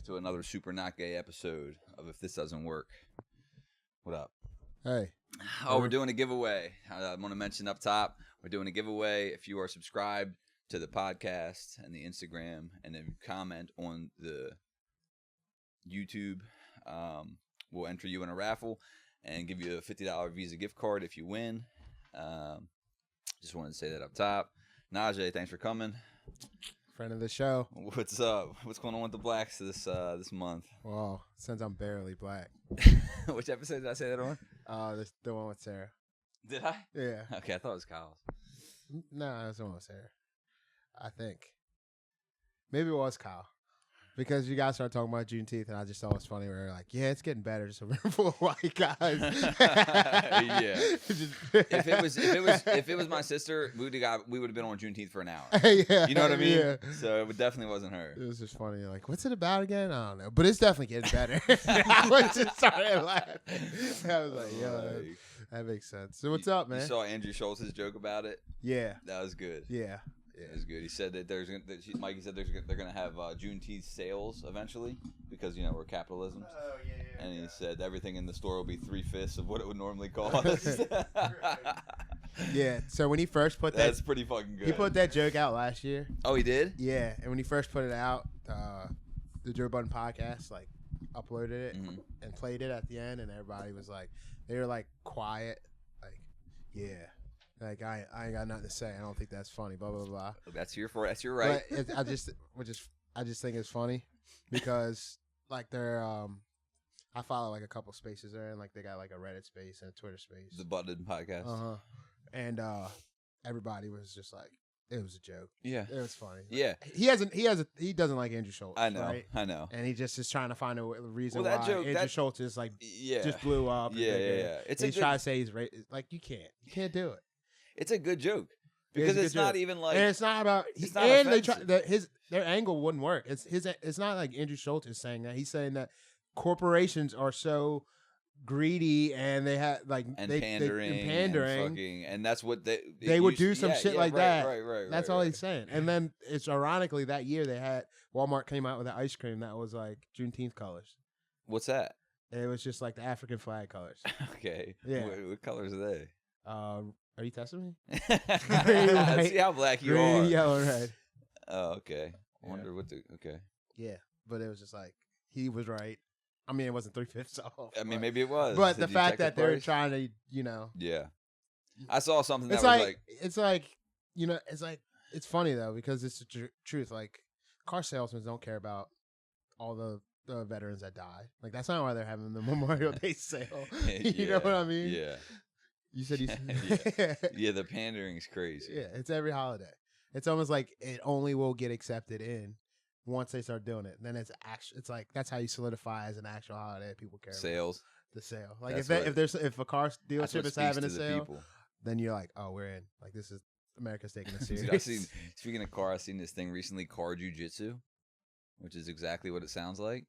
back to another super not gay episode of If This Doesn't Work. What up? Hey. Oh, we're doing a giveaway. I want to mention up top, we're doing a giveaway. If you are subscribed to the podcast and the Instagram, and then comment on the YouTube, we'll enter you in a raffle and give you a $50 Visa gift card if you win. Just wanted to say that up top. Najee, thanks for coming. Friend of the show. What's up? What's going on with the blacks this month? Well, since I'm barely black. Which episode did I say that on? The one with Sarah. Did I? Yeah. Okay, I thought it was Kyle's. No, it's the one with Sarah. I think. Maybe it was Kyle. Because you guys started talking about Juneteenth, and I just thought it was funny. We were like, "Yeah, it's getting better." Just a room full of white guys. Yeah. If it was my sister, we would have been on Juneteenth for an hour. Yeah. You know what I mean? Yeah. So it definitely wasn't her. It was just funny. Like, what's it about again? I don't know, but it's definitely getting better. I was just started laughing. I was like, "Yo, that makes sense." So what's up, man? You saw Andrew Schultz's joke about it? Yeah. That was good. Yeah. It was good. He said that Mikey said they're gonna have Juneteenth sales eventually because we're capitalism. Oh yeah. And he said everything in the store will be 3/5 of what it would normally cost. Yeah. So when he first put that, that's pretty fucking good. He put that joke out last year. Oh, he did? Yeah. And when he first put it out, the Joe Budden podcast uploaded it and played it at the end, and everybody was like, they were like quiet, like, yeah. Like I ain't got nothing to say. I don't think that's funny. Blah blah blah. That's your right. But I just think it's funny because they're I follow a couple spaces there, and they got a Reddit space and a Twitter space. The Button podcast. And everybody was just like, it was a joke. Yeah, it was funny. Yeah, he doesn't like Andrew Schultz. I know. Right? I know. And he just is trying to find a reason why Andrew Schultz is just blew up. Yeah. He's trying to say he's you can't do it. It's a good joke because it's not even like, and it's not about. It's not their angle wouldn't work. It's not like Andrew Schultz is saying that. He's saying that corporations are so greedy and they have pandering, and that's what they would do some shit like that. Right. That's all he's saying. And then it's ironically that year they had Walmart came out with an ice cream that was like Juneteenth colors. What's that? It was just like the African flag colors. Okay. Yeah. What colors are they? Are you testing me? Let's see how black you green, are. Yellow, red. Oh, okay. I Yeah. wonder okay. Yeah, but it was just like he was right. I mean, it wasn't 3/5 off. I mean, maybe it was. But Did the you fact check that the they're price? trying to, Yeah. I saw something that it's was it's funny though because it's the truth. Like car salesmen don't care about all the veterans that died. Like that's not why they're having the Memorial Day sale. You know what I mean? Yeah. You said Yeah, the pandering's crazy. Yeah, it's every holiday. It's almost like it only will get accepted in once they start doing it. And then it's like that's how you solidify as an actual holiday. People care Sales. about the sale. Like That's if a car dealership is having a sale, people. then you're like, oh, we're in. Like this is America's taking it serious. Dude, speaking of car, I've seen this thing recently, car jiu-jitsu, which is exactly what it sounds like.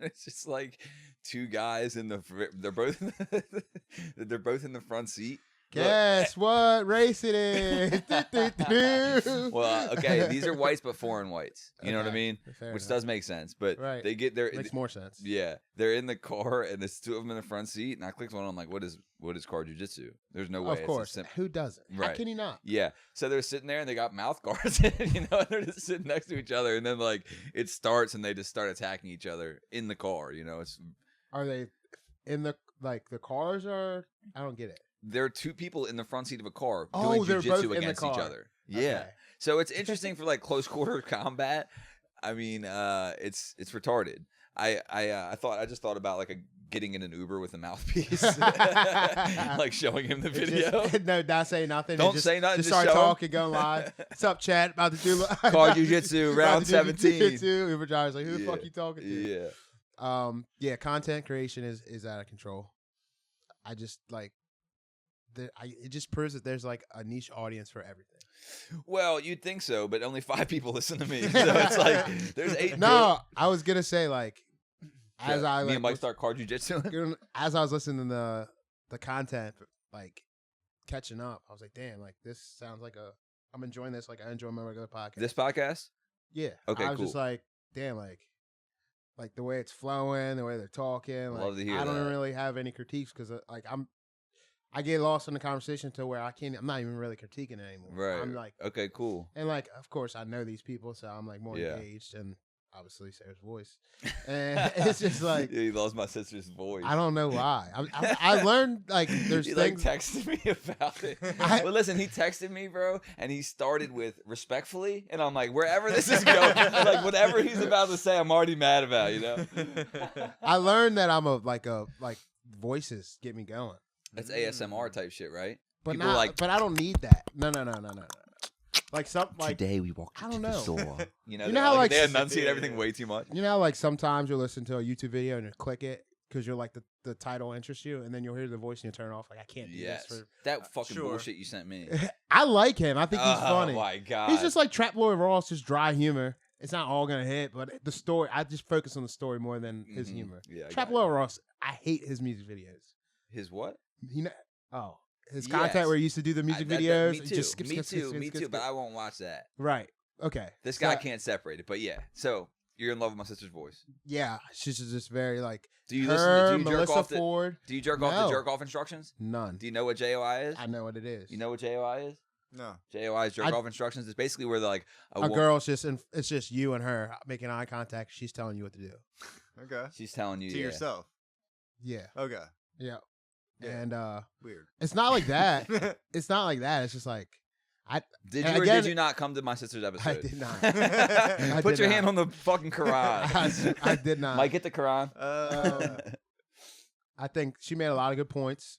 It's just like two guys they're both in the front seat. Guess what race it is? Well, okay, these are whites but foreign whites. You know what I mean? Fair Which enough. does make sense. But they get their makes more sense. Yeah, they're in the car and there's two of them in the front seat, and I clicked one. I'm like, what is car jiu-jitsu? There's no way. Of course, who doesn't? Right. How can he not? Yeah, so they're sitting there and they got mouth guards in, and they're just sitting next to each other, and then it starts and they just start attacking each other in the car. It's Are they in the cars are? I don't get it. There are two people in the front seat of a car Oh, doing they're jiu-jitsu both in the against each car. other. Yeah. Okay. So it's interesting for close quarter combat. I mean, it's retarded. I just thought about getting in an Uber with a mouthpiece, showing him the video. Not say nothing. Don't say nothing. Just start talking, going live. What's up, Chad? About to do car jiu-jitsu round 17. Uber driver's like, who the fuck you talking to? Yeah. Yeah. Content creation is out of control. I just it just proves that there's a niche audience for everything. Well, you'd think so, but only 5 people listen to me. So it's there's 8. No, I was gonna say as me and Mike start car jiu-jitsu. As I was listening to the content, catching up, I was like, damn, this sounds I'm enjoying this. I enjoy my regular podcast. This podcast? Yeah. Okay, I was cool. just like, damn, like the way it's flowing, the way they're talking. Like, Love to hear I don't that. really have any critiques because like I get lost in the conversation to where I'm not even really critiquing it anymore. Right. I'm like, okay, cool. and like, of course, I know these people, so I'm like more engaged, and obviously Sarah's voice, and it's just like, Yeah, you lost my sister's voice. I don't know why. I learned like there's he things. like texted me about it. But listen, he texted me, bro, and he started with respectfully, and I'm like, wherever this is going, like whatever he's about to say, I'm already mad about, you know. I learned that I'm like voices get me going. That's ASMR type shit, right? But People not, like, but I don't need that. No. Like today we walked I don't to the know. store. You know how like they enunciate everything way too much. You know how like sometimes you'll listen to a YouTube video and you click it because you're like the title interests you, and then you'll hear the voice and you turn it off. Like, I can't do this for that fucking bullshit you sent me. I like him. I think he's funny. Oh my god, he's just like Trap Lloyd Ross, just dry humor. It's not all gonna hit, but the story. I just focus on the story more than his humor. Yeah, Trap Lloyd Ross. I hate his music videos. His what? His content where he used to do the music videos. Me too. Just skip, me skip, too. skip, Me skip, too. skip. But I won't watch that. Right. Okay. This guy can't separate it. But yeah. So you're in love with my sister's voice. Yeah, she's just very like. Do you her, listen? Do you Melissa jerk off Ford? Do you jerk off the jerk off instructions? None. Do you know what JOI is? I know what it is. You know what JOI is? No. JOI is jerk off instructions. It's basically where they're like a girl's it's just you and her making eye contact. She's telling you what to do. Okay. She's telling you to yourself. Yeah. Okay. Yeah. Yeah. And weird. It's not like that. It's not like that. It's just like Did you or did you not come to my sister's episode? I did not. Put your hand on the fucking Quran. I did not. Mike, get the Quran. I think she made a lot of good points.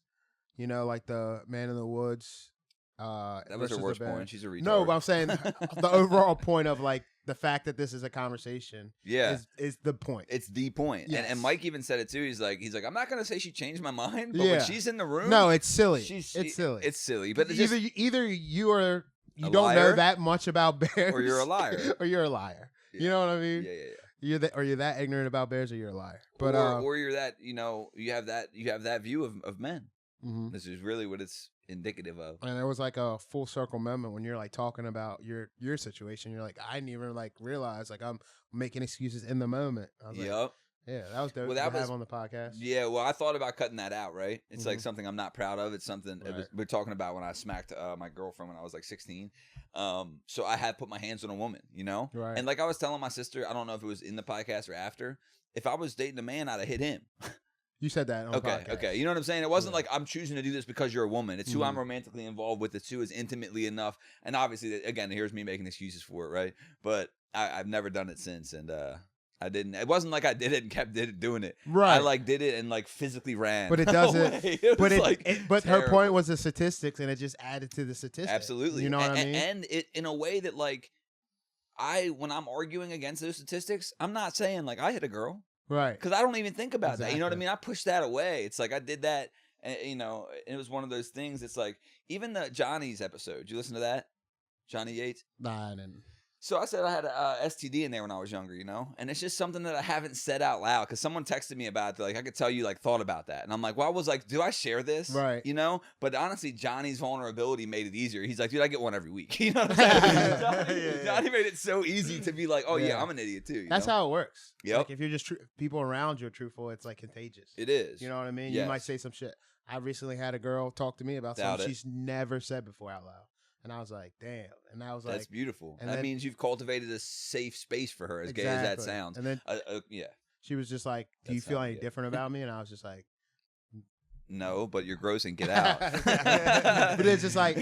You know, like the man in the woods. That was her worst point. She's a retard. No, but I'm saying the overall point of like the fact that this is a conversation. Yeah, is the point. It's the point. Yes. And Mike even said it too. He's like, I'm not gonna say she changed my mind, but Yeah. when she's in the room, No, it's silly. It's silly. It's silly. But it's either you are you a don't know liar, that much about bears, or you're a liar, or you're a liar. Yeah. You know what I mean? Yeah. You're that ignorant about bears, or you're a liar. But or you're that you have that view of men. Mm-hmm. This is really what it's indicative of. And there was like a full circle moment when you're like talking about your situation. You're like, I didn't even like realize like I'm making excuses in the moment. I was like, yeah, that was dope. Well, have on the podcast. Yeah, well, I thought about cutting that out. Right, it's like something I'm not proud of. It's something we're talking about when I smacked my girlfriend when I was like 16. So I had put my hands on a woman, right. And like I was telling my sister, I don't know if it was in the podcast or after. If I was dating a man, I'd have hit him. You said that on the podcast. Okay. You know what I'm saying? It wasn't like I'm choosing to do this because you're a woman. It's who I'm romantically involved with. It's who is intimately enough. And obviously, again, here's me making excuses for it, right? But I've never done it since, and I didn't. It wasn't like I did it and kept doing it. Right. I like did it and like physically ran. But it doesn't. But her terrible. point was the statistics, and it just added to the statistics. Absolutely. You know what I mean? And it in a way that like when I'm arguing against those statistics, I'm not saying like I hit a girl. Right. Because I don't even think about that. You know what I mean? I pushed that away. It's like I did that, and, it was one of those things. It's like, even the Johnny's episode. Did you listen to that? Johnny Yates? Nah, I didn't. So I said I had a STD in there when I was younger, and it's just something that I haven't said out loud because someone texted me about it. Like, I could tell you, like, thought about that. And I'm like, well, I was like, do I share this? Right. But honestly, Johnny's vulnerability made it easier. He's like, dude, I get one every week. You know what I'm saying? Johnny made it so easy to be like, oh, yeah, I'm an idiot too. That's how it works. Yep. Like, if you're just people around you are truthful, it's like contagious. It is. You know what I mean? Yes. You might say some shit. I recently had a girl talk to me about something she's never said before out loud. And I was like, damn. And I was like, that's beautiful. And that means you've cultivated a safe space for her, as gay as that sounds. And then she was just like, do you feel any different about me? And I was just like, no, but you're gross and get out. But it's just like,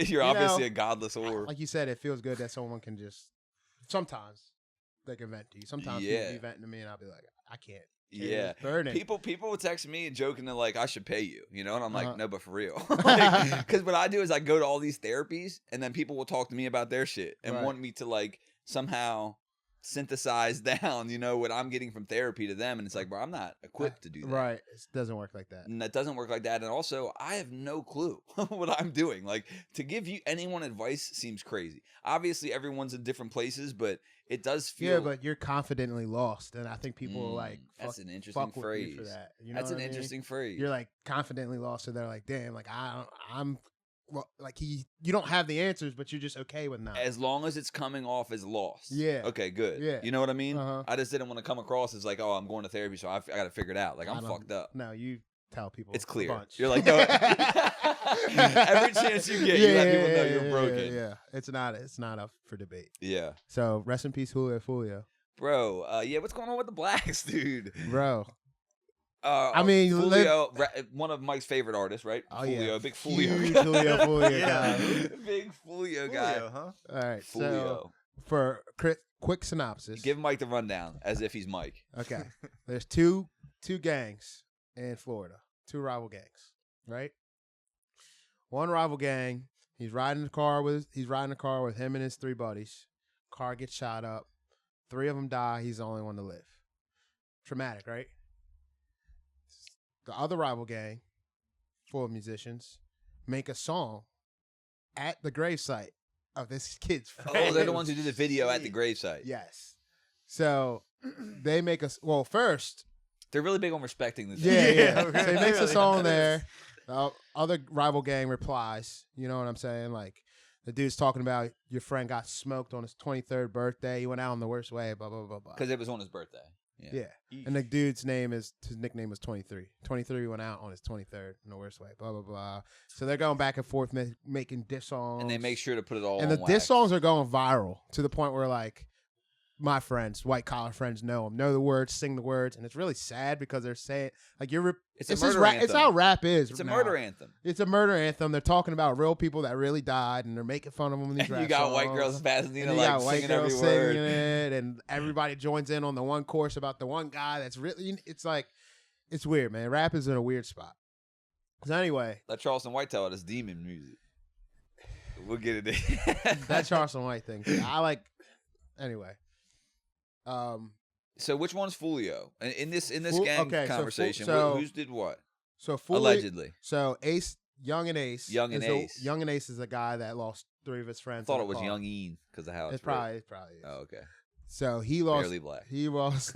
you're obviously a godless whore. Like you said, it feels good that someone can just, sometimes they can vent to you. Sometimes people be venting to me and I'll be like, I can't. Yeah, people will text me and joking that like I should pay you, and I'm like, no, but for real, because what I do is I go to all these therapies, and then people will talk to me about their shit and want me to like somehow synthesize down, what I'm getting from therapy to them, and it's like, bro, I'm not equipped to do that. Right, it doesn't work like that. And that doesn't work like that, and also I have no clue what I'm doing. Like, to give you anyone advice seems crazy. Obviously, everyone's in different places, but it does feel. Yeah, but you're confidently lost, and I think people are like, that's an interesting phrase. For that. That's an interesting phrase. You're like confidently lost, so they're like, damn, like I'm well, like you don't have the answers, but you're just okay with not. As long as it's coming off as lost. Yeah. Okay, good. Yeah. You know what I mean? Uh-huh. I just didn't want to come across as like, oh, I'm going to therapy, so I got to figure it out. Like, I'm fucked up. No, you tell people It's clear. a bunch. You're like, no. Every chance you get, you let people know you're broken. Yeah. It's not up for debate. Yeah. So rest in peace, Julio. Bro, yeah, what's going on with the blacks, dude? Bro. I mean, Julio, one of Mike's favorite artists, right? Oh, Julio, yeah. big Julio. Huge Julio guy. Big Julio guy. Julio, huh? All right. Julio. So for quick synopsis. Give Mike the rundown as if he's Mike. Okay. There's two gangs in Florida. Two rival gangs, right? One rival gang, he's riding the car with him and his 3 buddies. Car gets shot up. 3 of them die. He's the only one to live. Traumatic, right? The other rival gang, full of musicians, make a song at the gravesite of this kid's friend. Oh, they're the ones who did the video at the gravesite. Yes. So they make us. Well, first They're really big on respecting the Yeah. Okay. So he makes a Really? song there. The other rival gang replies. You know what I'm saying? Like, the dude's talking about your friend got smoked on his 23rd birthday. He went out in the worst way, blah, blah, blah, blah. Because it was on his birthday. Yeah. And the dude's his nickname was 23. 23 went out on his 23rd in the worst way, blah, blah, blah. So they're going back and forth making diss songs. And they make sure to put it all And on the wax. diss songs are going viral to the point where, like, my friends, white collar friends, know the words, sing the words, and it's really sad because they're saying like It's this a is murder It's anthem. how rap is. It's a now. murder anthem. It's a murder anthem. They're talking about real people that really died, and they're making fun of them in these rap You got songs. white girls in Pasadena And you like got white singing girls every singing word. it, and everybody joins in on the one chorus about the one guy that's really. It's like, it's weird, man. Rap is in a weird spot. So anyway, Let Charleston White tell it. It's demon music. We'll get it. that Charleston White thing. I like. Anyway. So which one's Fulio? And in this gang okay, so conversation, who's did what? So Fully, Allegedly. So Ace, Young and Ace. Young and Ace. Young and Ace is a guy that lost 3 of his friends. I thought in it was a car. Young Ian because of how It it's probably is. Oh, okay. So he lost. Barely black. He lost.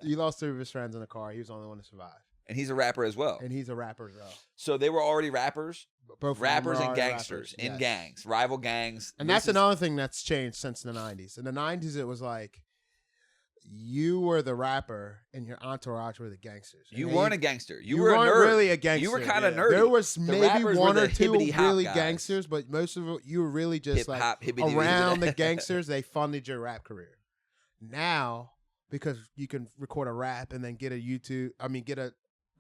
He lost 3 of his friends in the car. He was the only one to survive. And he's a rapper as well. And he's a rapper as well. So they were already rappers, Both of them rappers were and already gangsters rappers, in yes. gangs, rival gangs. And This that's is- another thing that's changed since the 90s. In the 90s, it was like you were the rapper and your entourage were the gangsters. You And weren't a gangster. You you were a weren't nerd. really a gangster. You were kind of Yeah. nerdy. There was The maybe rappers were one the or two hibbity-hop really guys. gangsters, but most of it, you were really just Hip-hop, like hibbity-dibbity. around the gangsters. They funded your rap career. Now, because you can record a rap and then get a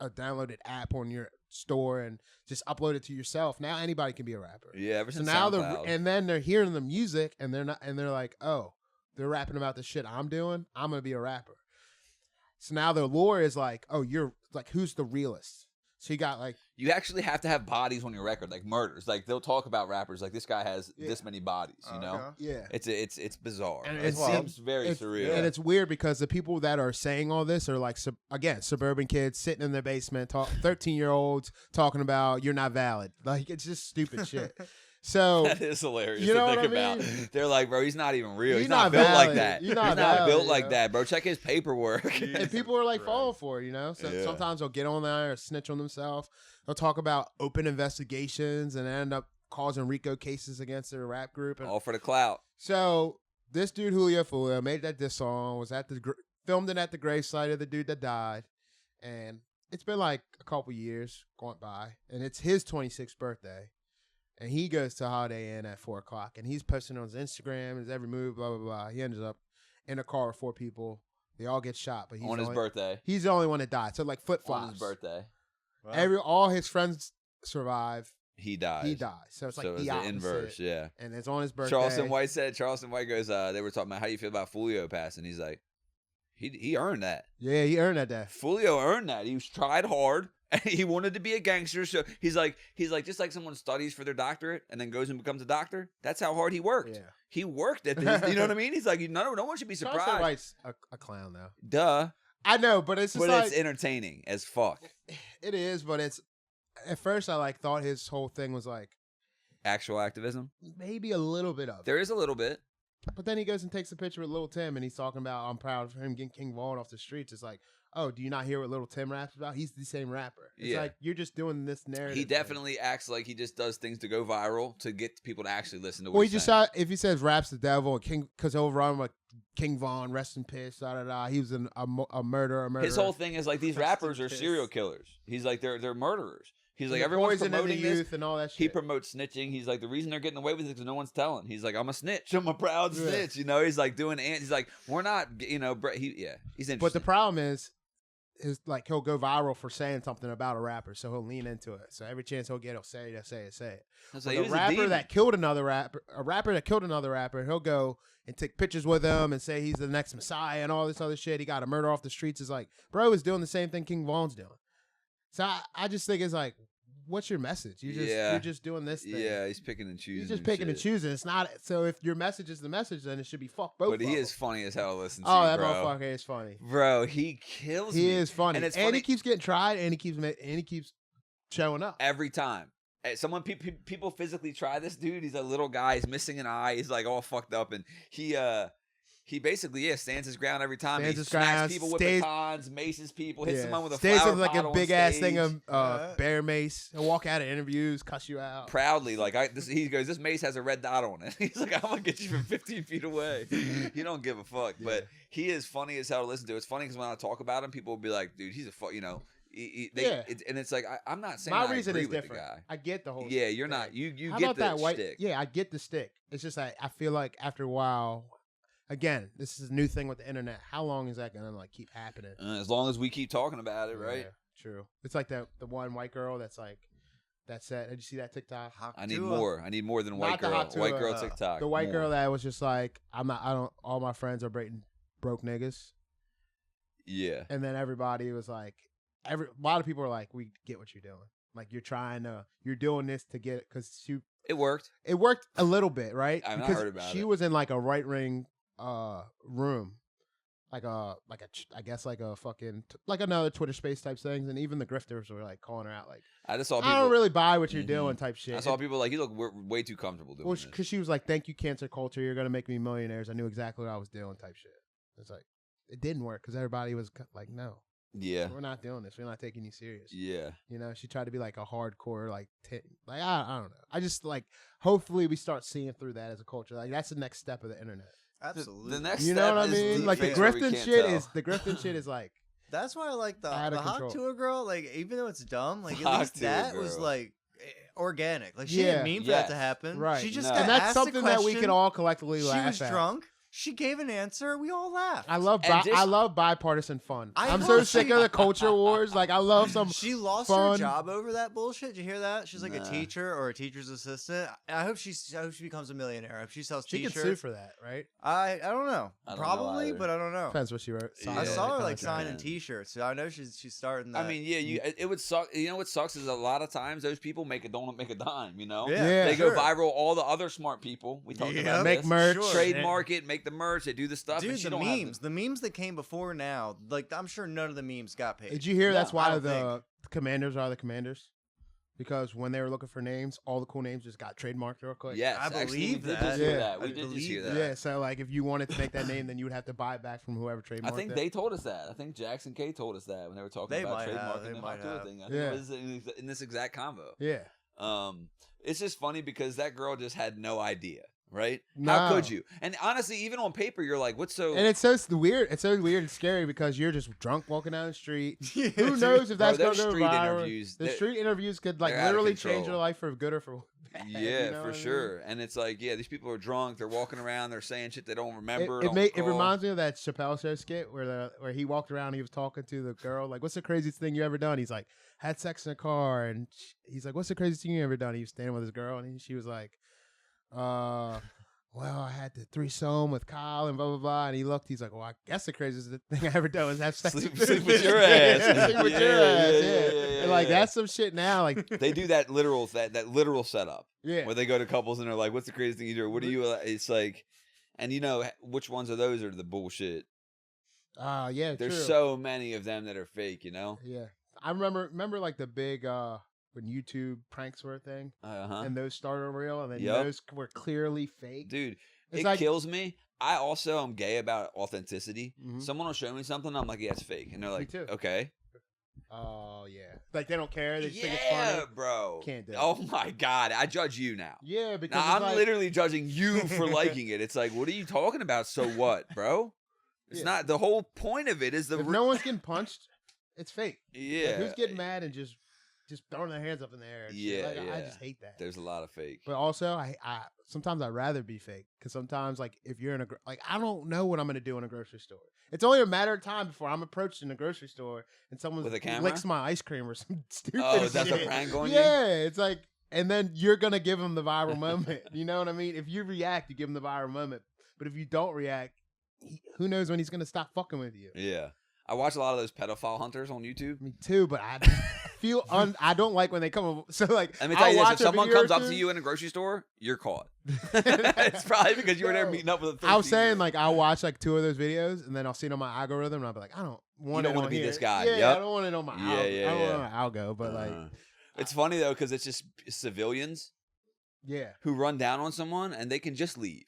downloaded app on your store and just upload it to yourself. Now anybody can be a rapper. Yeah, ever So since now SoundCloud. then they're hearing the music and they're like, oh, they're rapping about the shit I'm doing. I'm gonna be a rapper. So now the lore is like, oh, you're like, who's the realist? So you got like, You actually have to have bodies on your record, like murders. Like they'll talk about rappers, like this guy has Yeah. this many bodies. You know, Okay. yeah. it's bizarre. And it it's- seems very surreal. And it's weird because the people that are saying all this are like, suburban kids sitting in their basement, 13-year-olds talking about you're not valid. Like, it's just stupid shit. So That is hilarious You know to what think I about. mean? They're like, bro, he's not even real. He's He's not not built like valid. that. You're He's not not valid, built you like know? that, bro. Check his paperwork. and people are like Christ. falling for it, you know. So Yeah. sometimes they'll get on there or snitch on themselves. They'll talk about open investigations and end up causing RICO cases against their rap group. And All for the clout. so this dude Julio Fulio made that diss song. Was at filmed it at the gravesite of the dude that died, and it's been like a couple years going by, and it's his 26th birthday. And he goes to Holiday Inn at 4:00, and he's posting on his Instagram, his every move, blah, blah, blah. He ends up in a car with 4 people. They all get shot, but he's On his birthday. He's the only one that died. So like flip On flops. his birthday. Wow. All his friends survive. He dies. He dies. So it's like so the it's opposite. inverse, yeah. And it's on his birthday. Charleston White goes, they were talking about how you feel about Fulio passing. He's like, he earned that. Yeah, he earned that day. Fulio earned that. He tried hard. And he wanted to be a gangster. So he's like, just like someone studies for their doctorate and then goes and becomes a doctor. That's how hard he worked. Yeah. He worked at this. You know what I mean? He's like, no one should be Charleston surprised. White's a clown, though. Duh. I know, but it's just But like it's entertaining as fuck. it is. But it's at first I like thought his whole thing was like Actual activism. maybe a little bit of it. There is a little bit. But then he goes and takes a picture with Lil Tim, and he's talking about I'm proud of him getting King Vaughn off the streets. It's like, oh, do you not hear what Little Tim raps about? He's the same rapper. It's Yeah. like you're just doing this narrative. He definitely acts like he just does things to go viral to get people to actually listen to what Well, he he's just saying. if he says rap's the devil, and King, because he'll run like King Von, rest in peace, da da da. He was a murderer. His whole thing is like these Rest rappers in are peace. serial killers. He's like they're murderers. He's like The everyone's poison of the promoting youth this. and all that shit. He promotes snitching. He's like the reason they're getting away with it because no one's telling. He's like I'm a snitch. I'm a proud Yeah. snitch. You know. He's like doing. He's like we're not. You know. He's interesting. But the problem is like he'll go viral for saying something about a rapper, so he'll lean into it. So every chance he'll get, he'll say it. It's But like, he a was a rapper demon. that killed another rapper, he'll go and take pictures with him and say he's the next Messiah and all this other shit. He got a murder off the streets. It's like, bro is doing the same thing King Von's doing. So I just think it's like, what's your message? You're just doing this thing. Yeah, he's picking and choosing. He's just picking and choosing. It's not so. If your message is the message, then it should be fuck both. But he of is them. funny as hell to listen to. Oh, that bro. motherfucker is funny. Bro, he kills me. He is funny, and it's and funny he keeps getting tried, and he keeps showing up. every time. Someone people physically try this dude. He's a little guy. He's missing an eye. He's like all fucked up, and he basically stands his ground every time. Stands He his smacks ground, people with stays- batons, maces people, hits someone with a stays flower with like a pot on big ass stage. thing of Yeah. bear mace. He'll walk out of interviews, cuss you out. Proudly, like he goes, this mace has a red dot on it. He's like, I'm gonna get you from 15 feet away. You don't give a fuck. Yeah. But he is funny as hell to listen to. It's funny because when I talk about him, people will be like, dude, he's a fuck. You know, and it's like I'm not saying My I reason agree is with different. The guy. I get the whole. Yeah, you're thing. not. You How get about the that white? shtick. Yeah, I get the stick. It's just I feel like after a while, again, this is a new thing with the internet. How long is that gonna like keep happening? As long as we keep talking about it, right? Yeah, true. It's like the one white girl that's like that said. Did you see that TikTok? I need more. I need more than white Not the girl. hot White Tua, girl TikTok. The white More. girl that was just like, I don't. All my friends are broke niggas, Yeah. and then everybody was like, a lot of people are like, we get what you're doing. Like you're doing this to get it because It worked. it worked a little bit, right? I've not Because heard about she it. was in like a right ring room, I guess like a fucking like another Twitter space type things, and even the grifters were like calling her out, like I just saw people. I don't really buy what you're Mhm. doing type shit. I saw people like, you look way too comfortable doing well, this. because she was like, "Thank you, cancer culture. You're gonna make me millionaires." I knew exactly what I was doing, type shit. It's like it didn't work because everybody was like, "No, Yeah. we're not doing this. We're not taking you serious." Yeah. You know, she tried to be like a hardcore, like I don't know. I just like hopefully we start seeing through that as a culture. Like that's the next step of the internet. Absolutely. The next You know step what I is mean? Like the deepfakes where we grifting can't shit tell. is the grifting shit is like That's why I like the Out of Hawk control. Tour girl. Like even though it's dumb, like at Hawk least Tour that was girl. like organic. Like she Yeah. didn't mean for Yes. that to happen. right. She just No. got and that's asked a something that we question. can all collectively She laugh was at. drunk. She gave an answer. We all laughed. I love And just- I love bipartisan fun. I I'm hope so sick she- of the culture wars. Like I love some. She lost fun. her job over that bullshit. Did you hear that? She's like Nah. a teacher or a teacher's assistant. I hope she becomes a millionaire. If she sells She can t-shirts, sue for that, right? I don't know. I don't know Probably, either. but I don't know. Depends what she wrote. Yeah. I saw her like Contract. signing Man. T-shirts. So I know she's starting that. I mean, yeah, it would suck. You know what sucks is a lot of times those people don't make a dime. You know, Yeah, they sure. go viral. All the other smart people we talked Yeah. about Make this, merch. Sure. trademark it, make the merch. They do the stuff. and Dude, she the don't have memes, the memes that came before now, like I'm sure none of the memes got paid. Did you hear? No, That's I why don't the commanders are the commanders. Because when they were looking for names, all the cool names just got trademarked real quick. Yes, I actually, believe we did that. just hear Yeah. that. We I did just believe hear that. Yeah, so like if you wanted to make that name, then you would have to buy it back from whoever trademarked I think it. they told us that. I think Jackson K told us that when they were talking They about might have. trademarking They the might Hot Tour have. thing. I think Yeah. it was in this exact convo. Yeah. It's just funny because that girl just had no idea, right? No. How could you? And honestly, even on paper, you're like, what's so? And it's so weird. It's so weird and scary because you're just drunk walking down the street. Yeah, Who dude. knows if that's Bro, going to those go street viral? interviews, The they're- street interviews could like they're out of literally control. change your life for good or for bad. Yeah, you know for what I mean? sure. And it's like, yeah, these people are drunk. They're walking around. They're saying shit they don't remember. It don't recall. reminds me of that Chappelle Show skit where he walked around and he was talking to the girl like, "What's the craziest thing you ever done?" He's like, "Had sex in a car," and he's like, "What's the craziest thing you ever done?" He was standing with his girl and she was like, "Well, I had the threesome with Kyle and blah blah blah." And he looked, he's like, "Well, I guess the craziest thing I ever done was have sex Sleep with with your ass. Yeah, sleep with your Yeah, ass." yeah, Yeah, yeah, And like yeah. that's some shit now. Like, They do that literal setup yeah, where they go to couples and they're like, "What's the craziest thing you do? What do you?" It's like, and you know which ones of those are the bullshit. yeah, There's true. so many of them that are fake. You know. Yeah, I remember like the big when YouTube pranks were a thing. Uh huh. And those started real, and then Yup. those were clearly fake. Dude, It's it like- kills me. I also am gay about authenticity. Mhm. Someone will show me something, I'm like, yeah, it's fake, and they're like, too. okay. Oh yeah, like they don't care. They just think it's Yeah, funny. bro. Can't do it. Oh my god, I judge you now. Yeah, because Now, it's I'm like, literally judging you for liking it. It's like, what are you talking about? So what, bro? It's Yeah. not the whole point of it. Is the if no one's getting punched, it's fake. yeah? Like, who's getting mad and just throwing their hands up in the air? And shit? Yeah, Like, I yeah. just hate that. There's a lot of fake. But also, I sometimes I'd rather be fake because sometimes, like, if you're in I don't know what I'm gonna do in a grocery store. It's only a matter of time before I'm approached in a grocery store and someone With a camera? licks my ice cream or some stupid Oh, that's a shit. prank on you? Yeah, it's like, and then you're gonna give them the viral moment. You know what I mean? If you react, you give him the viral moment. But if you don't react, who knows when he's gonna stop fucking with you? Yeah, I watch a lot of those pedophile hunters on YouTube. Me too, but I feel I don't like when they come up. So like, Let me tell you I'll this: watch if a someone video or comes up two. to you in a grocery store, you're caught. It's probably because you were there No. meeting up with a. I was saying 13-year-old. like I'll watch like 2 of those videos and then I'll see it on my algorithm and I'll be like, I don't want don't it wanna on be here. this guy. Yeah, Yep. I don't want it on my Yeah, algo. yeah, I don't yeah. want it on my algo, but like, it's funny though because it's just civilians yeah, who run down on someone and they can just leave.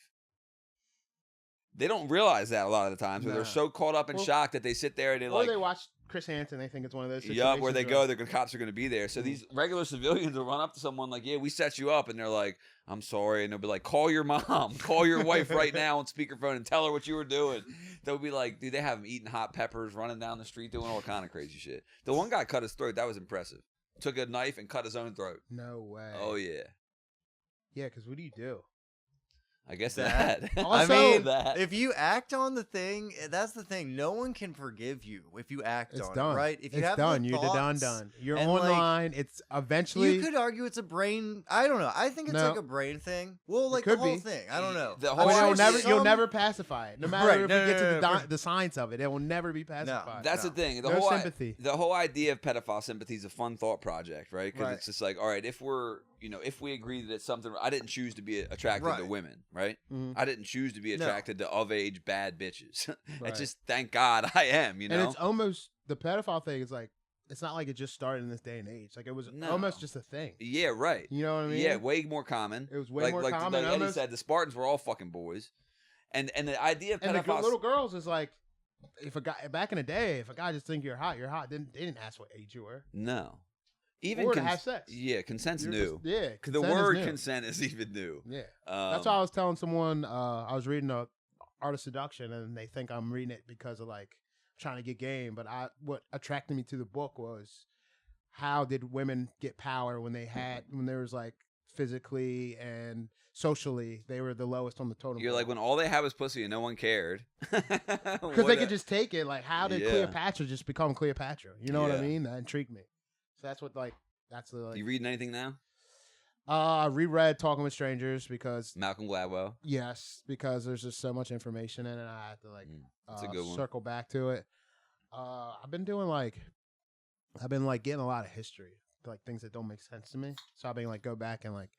They don't realize that a lot of the times, where they're Nah. so caught up in Well, shock that they sit there and they or like, they watch Chris Hansen. They think it's one of those. yeah, Situations where they go, the cops are going to be there. So Mhm. these regular civilians will run up to someone like, yeah, we set you up, and they're like, I'm sorry, and they'll be like, call your mom, call your wife right now on speakerphone and tell her what you were doing. They'll be like, dude, they have them eating hot peppers, running down the street, doing all kind of crazy shit. The one guy cut his throat. That was impressive. Took a knife and cut his own throat. No way. Oh yeah. Yeah, because what do you do? I guess That- that. Also- I mean that. If you act on the thing, that's the thing. No one can forgive you if you act It's on done. it, right? If you It's have done. the You're thoughts, done. You're and, like, online. It's eventually. You could argue it's a brain. I don't know. I think it's No. like a brain thing. Well, like could the whole be. thing. I don't know. The I whole mean, idea- you'll never pacify it. No matter Right, if no, we get no, to no, the science of it, it will never be pacified. That's No. the thing. No sympathy. The whole idea of pedophile sympathy is a fun thought project, right? Because Right. it's just like, all right, if we agree that it's something, I didn't choose to be attracted to Right. women, right? Mhm. I didn't choose to be No. attracted to of age bad bitches. Right. It's just thank God I am, you know. And it's almost the pedophile thing is like it's not like it just started in this day and age. Like it was No. almost just a thing. Yeah, right. You know what I mean? Yeah, way more common. It was way like, more like, common. Like Eddie almost, said, the Spartans were all fucking boys, and the idea of and the pedophiles. little girls is like, if a guy back in the day, if a guy just think you're hot, you're hot. They didn't ask what age you were. No, even Or to have sex. Yeah, consent's You're new. just- yeah, The consent is word new. consent is even new. Yeah, that's why I was telling someone. I was reading a Art of Seduction, and they think I'm reading it because of like trying to get game. But what attracted me to the book was how did women get power when there was like physically and socially they were the lowest on the totem You're pole. like when all they had was pussy and no one cared. Because they could just take it. Like, how did Yeah. Cleopatra just become Cleopatra? You know what I Yeah. mean? That intrigued me. So that's what that's the You reading anything now? I reread Talking with Strangers because Malcolm Gladwell. because there's just so much information in it. I had to That's a good one. circle back to it. I've been getting a lot of history, like things that don't make sense to me. So I've been like go back and like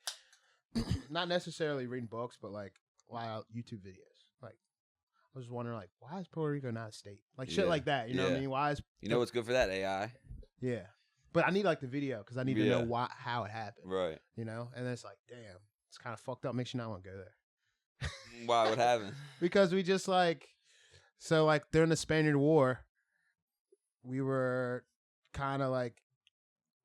not necessarily reading books, but like YouTube videos. Like I was just wondering like why is Puerto Rico not a state? Like shit Yeah. like that. You know what I Yeah. mean? Why is You know what's good for that? AI. yeah. But I need like the video because I need to Yeah. know how it happened. Right. You know, and it's like, damn, it's kind of fucked up. Makes you not want to go there Why? What happened? because we just like during the Spaniard War, we were kind of like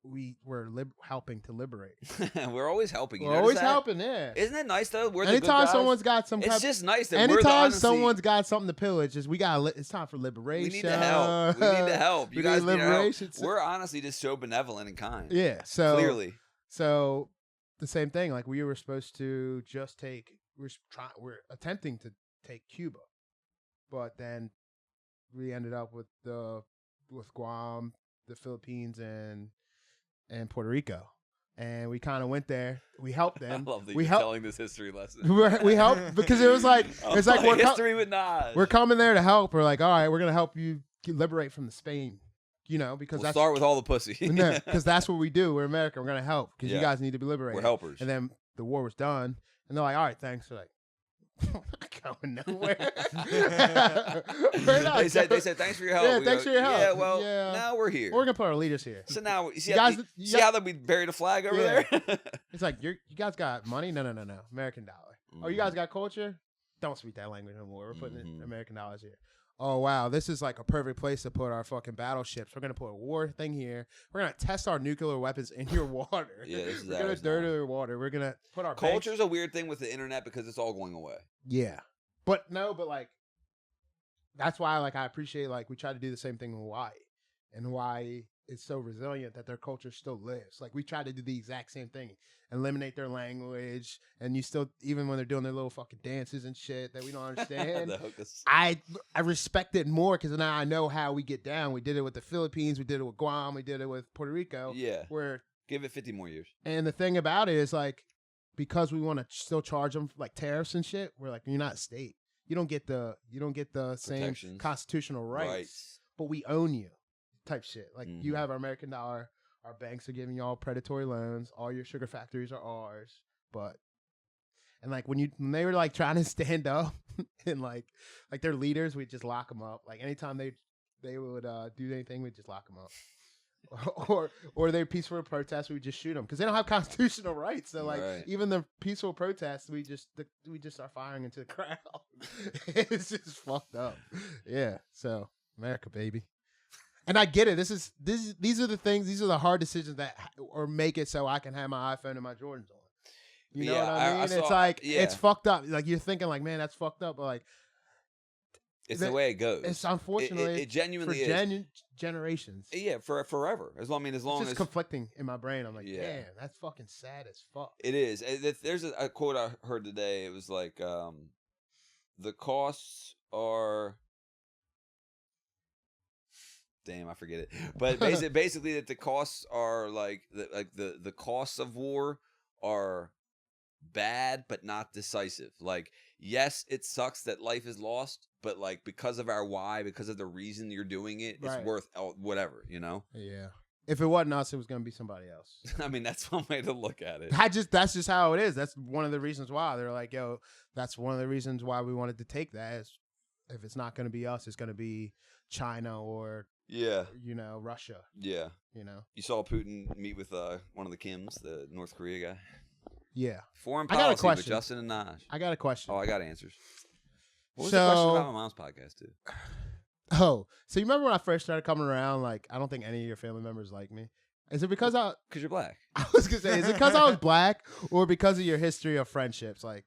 we were helping to liberate. We're always helping. You We're notice always that? helping, yeah. Isn't it nice though? We're the good Anytime guys. someone's got some It's type, just nice that we're the anytime honestly, someone's got something to pillage, just it's time for we liberation. need to help. We need to help. You We guys need need to help. liberation. We're honestly just so benevolent and kind. Yeah. So Clearly. So the same thing, like we were supposed to just we're attempting to take Cuba, but then we ended up with Guam, the Philippines, and Puerto Rico, and we kind of went there. We helped I them. love that we you're helped. telling this history lesson. We helped because it was like it's like we're history with Naj. we're coming there to help. We're like, all right, we're gonna help you liberate from the Spain, because We'll that's start with all the pussy. because that's what we do. We're America. We're gonna help because Yeah. you guys need to be liberated. We're helpers. And then the war was done, and they're like, "All right, thanks." We're like, "We're not going nowhere." We're not They said, going- thanks for your help. Yeah, We thanks go, for your help. Yeah, well, Yeah. now we're here. We're gonna put our leaders here. So now, you see, You guys- how, you see got- how that we buried a flag over Yeah. there? It's like you guys got money? No, American dollar. Oh, you guys got culture? don't speak that language no more. We're putting in American dollars here. Oh, wow, this is like a perfect place to put our fucking battleships. We're going to put a war thing here. We're going to test our nuclear weapons in your water. Yeah, this is We're going to dirty your water. We're going to put our culture's a weird thing with the internet because it's all going away. Yeah. But like, that's why like I appreciate like we try to do the same thing in Hawaii. And Hawaii is so resilient that their culture still lives. Like we try to do the exact same thing. Eliminate their language, and you still, even when they're doing their little fucking dances and shit that we don't understand, I respect it more because now I know how we get down. We did it with the Philippines, we did it with Guam, we did it with Puerto Rico. Yeah, where give it 50 more years. And the thing about it is like, because we want to still charge them like tariffs and shit, we're like, you're not state. You don't get the same constitutional rights, but we own you, type shit. Like you have our American dollar. Our banks are giving y'all predatory loans. All your sugar factories are ours. And like when they were like trying to stand up and like their leaders, we'd just lock them up. Like anytime they would do anything, we'd just lock them up. or they peaceful protests, we would just shoot them because they don't have constitutional rights. So like even the peaceful protests, we just start firing into the crowd. It's just fucked up. Yeah. So America, baby. And I get it. These are the things. These are the hard decisions that or make it so I can have my iPhone and my Jordans on. You know what I mean? It's like it's fucked up. Like you're thinking, like, man, that's fucked up. But like, it's the way it goes. It's unfortunately it genuinely is generations. Yeah, for forever. As long it's as conflicting in my brain. I'm like, damn, that's fucking sad as fuck. It is. There's a quote I heard today. It was like, the costs are. Damn, I forget it. But basically that the costs are like the costs of war are bad but not decisive. Like, yes, it sucks that life is lost, but like because of our why, because of the reason you're doing it, it's worth whatever, you know? Yeah. If it wasn't us, it was gonna be somebody else. I mean, that's one way to look at it. That's just how it is. That's one of the reasons why they're like, yo, that's one of the reasons why we wanted to take that is if it's not gonna be us, it's gonna be China or Russia. Yeah. You saw Putin meet with one of the Kims, the North Korea guy. Yeah. Foreign policy, I got a question. With Justin and Najee. I got a question. Oh, I got answers. What was the question about my mom's podcast too? Oh, so you remember when I first started coming around? Like, I don't think any of your family members like me. Is it because you're black? I was gonna say, is it because I was black, or because of your history of friendships? Like,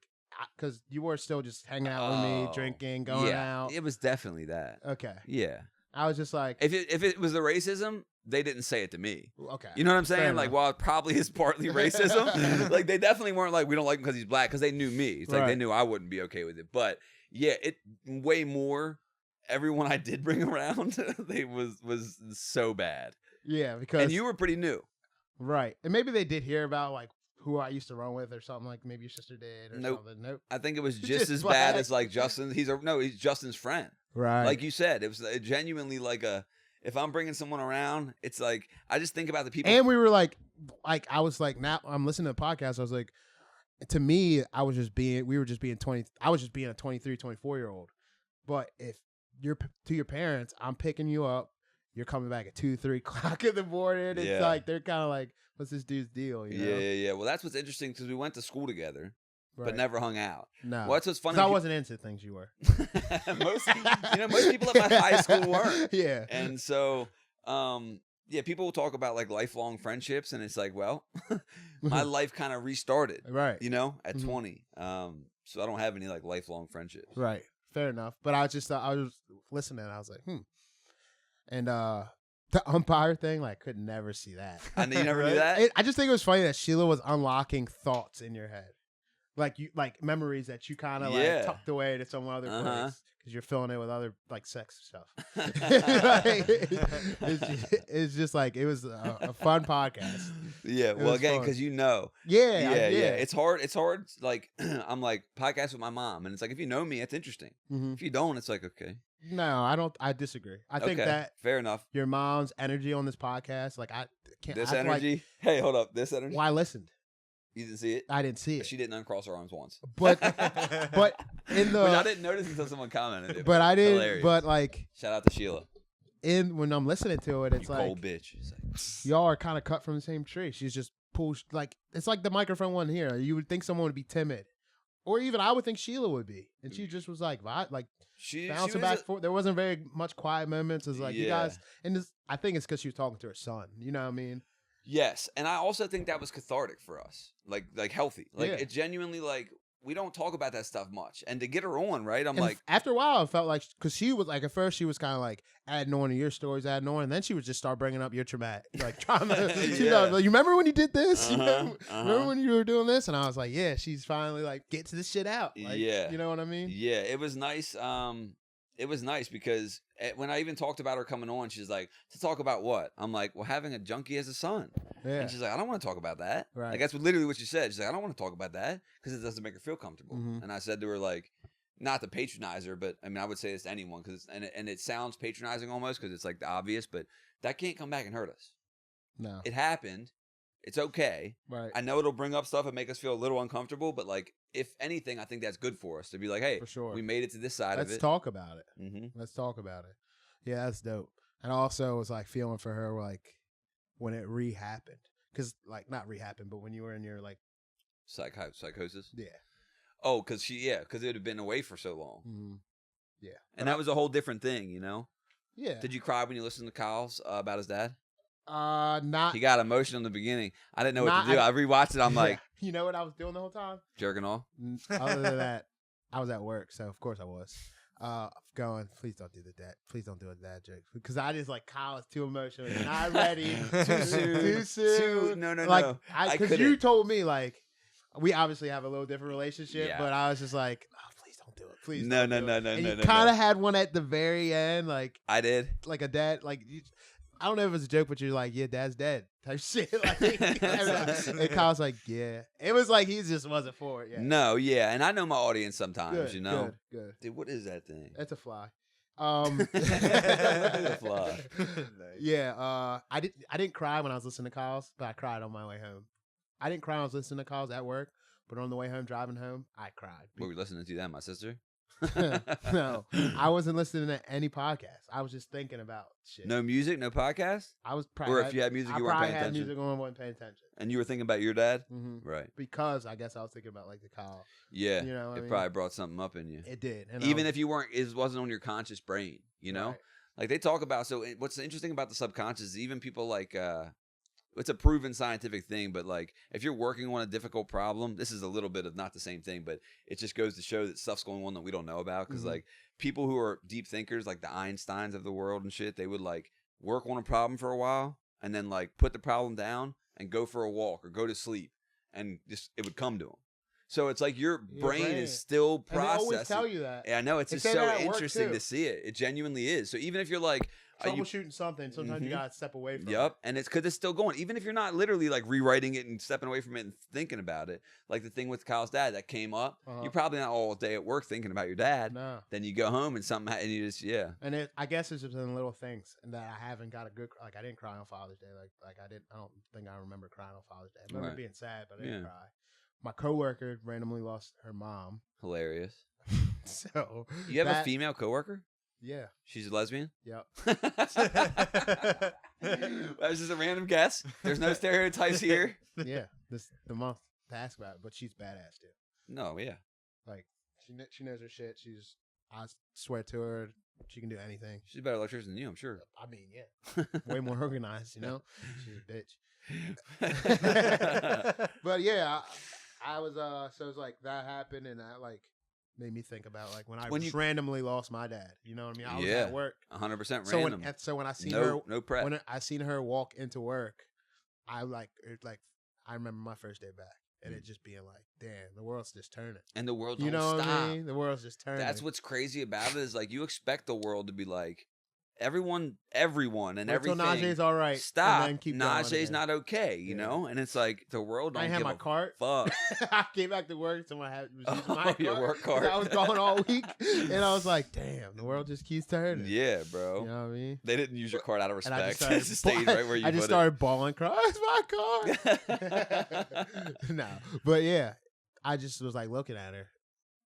because you were still just hanging out with me, drinking, going out. It was definitely that. Okay. Yeah. I was just like, if it was the racism, they didn't say it to me. Okay. You know what I'm saying? Like, while it probably is partly racism, like they definitely weren't like, we don't like him because he's black, because they knew me. It's like they knew I wouldn't be okay with it. But yeah, it way more. Everyone I did bring around, they was so bad. Yeah, because and you were pretty new, right? And maybe they did hear about like who I used to run with or something. Like maybe your sister did or something. Nope. I think it was just as bad as like Justin. He's Justin's friend. Right. Like you said, it was genuinely like if I'm bringing someone around, it's like, I just think about the people. And we were like I was like, now I'm listening to the podcast. I was like, to me, I was just being a 23, 24-year-old. But if you're to your parents, I'm picking you up. You're coming back at 2, 3 o'clock in the morning. It's like, they're kind of like, what's this dude's deal? You know? Yeah. Well, that's what's interesting because we went to school together. Right. But never hung out. No. Well, that's what's funny. I wasn't into things you were. most people at my high school weren't. Yeah. And so, people will talk about like lifelong friendships, and it's like, well, my life kind of restarted. Right. At 20. So I don't have any like lifelong friendships. I Fair enough. But I was listening. I was like, And the umpire thing, like, could never see that. I know you never knew that. I just think it was funny that Sheila was unlocking thoughts in your head. Like memories that you kind of like tucked away to some other place because you're filling it with other like sex stuff. It's just like it was a fun podcast. Yeah, well, again, because yeah, it's hard. It's hard. Like I'm like podcast with my mom, and it's like if you know me, it's interesting. If you don't, it's like okay. No, I don't. I disagree. I think that fair enough. Your mom's energy on this podcast, like I can't. This energy. Like, hey, hold up. This energy. Well, I listened. You didn't see it? I didn't see it. She didn't uncross her arms once. But in the... Which I didn't notice until someone commented it. But I didn't... Hilarious. But like... Shout out to Sheila. When I'm listening to it, it's like... cold bitch. Like, y'all are kind of cut from the same tree. She's just pushed... Like, it's like the microphone one here. You would think someone would be timid Or even I would think Sheila would be, and she just was like She bouncing was back forth. There wasn't very much quiet moments. It's like you Yeah. guys, and this, I think it's because she was talking to her son. You know what I mean? Yes, and I also think that was cathartic for us, like healthy. Like Yeah. it genuinely like we don't talk about that stuff much, and to get her on, right? I'm And like, after a while, I felt like because she was like at first she was kind of like adding on to your stories, adding on, and then she would just start bringing up your traumatic, like trying to. She's Yeah. like, you remember when you did this? You Uh-huh, remember when you were doing this? And I was like, yeah, she's finally like gets this shit out. Like, Yeah. you know what I mean? yeah, it was nice. It was nice because when I even talked about her coming on, she's like, to talk about what? I'm like, well, having a junkie as a son. Yeah. And she's like, I don't want to talk about that. Right. Like, that's literally what she said. She's like, I don't want to talk about that because it doesn't make her feel comfortable. Mhm. And I said to her, like, not to patronize her, but I mean, I would say this to anyone because and it sounds patronizing almost because it's like the obvious, but that can't come back and hurt us. No. It happened. It's okay. Right. I know it'll bring up stuff and make us feel a little uncomfortable, but like, if anything, I think that's good for us to be like, hey, For sure. we made it to this side of Let's it. talk about it. Mm-hmm. Let's talk about it. Yeah, that's dope. And also was like feeling for her like when it re-happened. Because like not re-happened, but when you were in your like Psychosis. yeah. Oh, because it had been away for so long, Mhm. Yeah. and that was a whole different thing, you know. Yeah. Did you cry when you listened to Kyle's about his dad? Not He got emotional in the beginning. I didn't know what Not- to do. I rewatched it. I'm like you know what I was doing the whole time? jerking off. Other than that, I was at work, so of course I was. Going, please don't do that. Please don't do a dad joke. Because I just like Kyle is too emotional. He's not ready. Too soon. Too soon. No. Like, I because couldn't. you told me like we obviously have a little different relationship, Yeah. but I was just like, oh, please don't do it. Please. No. don't do it. And you No. kind of had one at the very end, like I did. a dad, like I don't know if it's a joke, but you're like, yeah, dad's dead type shit. Like, and Kyle's like, yeah. It was like he just wasn't for it. Yeah. No, yeah, and I know my audience sometimes. Good, you know, good. dude, what is that thing? That's a fly. A fly. Yeah, I didn't cry when I was listening to Kyle's, but I cried on my way home. I didn't cry when I was listening to Kyle's at work, but on the way home, driving home, I cried. What were we listening to? That my sister. No, I wasn't listening to any podcast. I was just thinking about shit. No music, no podcast. I was Or if you had music, I you weren't probably paying had attention. music on, wasn't paying attention. And you were thinking about your dad, Right. Because I guess I was thinking about like the Kyle. Yeah, You know what I it mean? probably brought something up in you. It did, and Even if you weren't, it wasn't on your conscious brain. You know, Right. like they talk about. So what's interesting about the subconscious is even people like. It's a proven scientific thing, but like if you're working on a difficult problem, this is a little bit of not the same thing, but it just goes to show that stuff's going on that we don't know about. Because like people who are deep thinkers, like the Einsteins of the world and shit, they would like work on a problem for a while and then like put the problem down and go for a walk or go to sleep, and just it would come to them. So it's like your brain is still and they processing. always tell you that. Yeah, I know, it's They just say so that at work, interesting too. to see it. It genuinely is. So even if you're like, Troubleshooting something, sometimes you Mhm. gotta step away from it. Yep, and it's because it's still going. Even if you're not literally like rewriting it and stepping away from it and thinking about it, like the thing with Kyle's dad that came up, you're probably not all day at work thinking about your dad. No. Then you go home and something, and you just And I guess it's just in little things, and that I haven't got a good. Like I didn't cry on Father's Day. Like I didn't. I don't think I remember crying on Father's Day. I remember Right. being sad, but I didn't Yeah. cry. My coworker randomly lost her mom, hilarious. so You have a that- female coworker? Yeah. She's a lesbian? Yep. That was just a random guess. There's no stereotypes here. Yeah. The month to ask about it, but she's badass too. No, yeah. Like she knows her shit. I swear to her, she can do anything. She's a better electrician than you, I'm sure. I mean, yeah, way more organized. You know, she's a bitch. But yeah, I was so it was like that happened, and that like made me think about like when I When just you- randomly lost my dad. You know what I mean? I was Yeah. at work. 100% So random. when I seen her, No prep. when I seen her walk into work, I I remember my first day back, and it just being like, damn, the world's just turning. And the world don't You know stop. what I mean? The world's just turning. That's what's crazy about it is like you expect the world to be like everyone and Wait till everything. Najee's all right. Stop. And then keep going Najee's again. not okay, you Yeah. know? And it's like the world I don't ain't had give my a cart. fuck. I came back to work. Someone was using Oh, my your cart. work 'cause cart. I was gone all week, and I was like, "Damn, the world just keeps turning." Yeah, bro. You know what I mean? They didn't use your card out of And I respect. just It just stayed right where you I just put started bawling, crying. It's my car. No, but yeah, I just was like looking at her,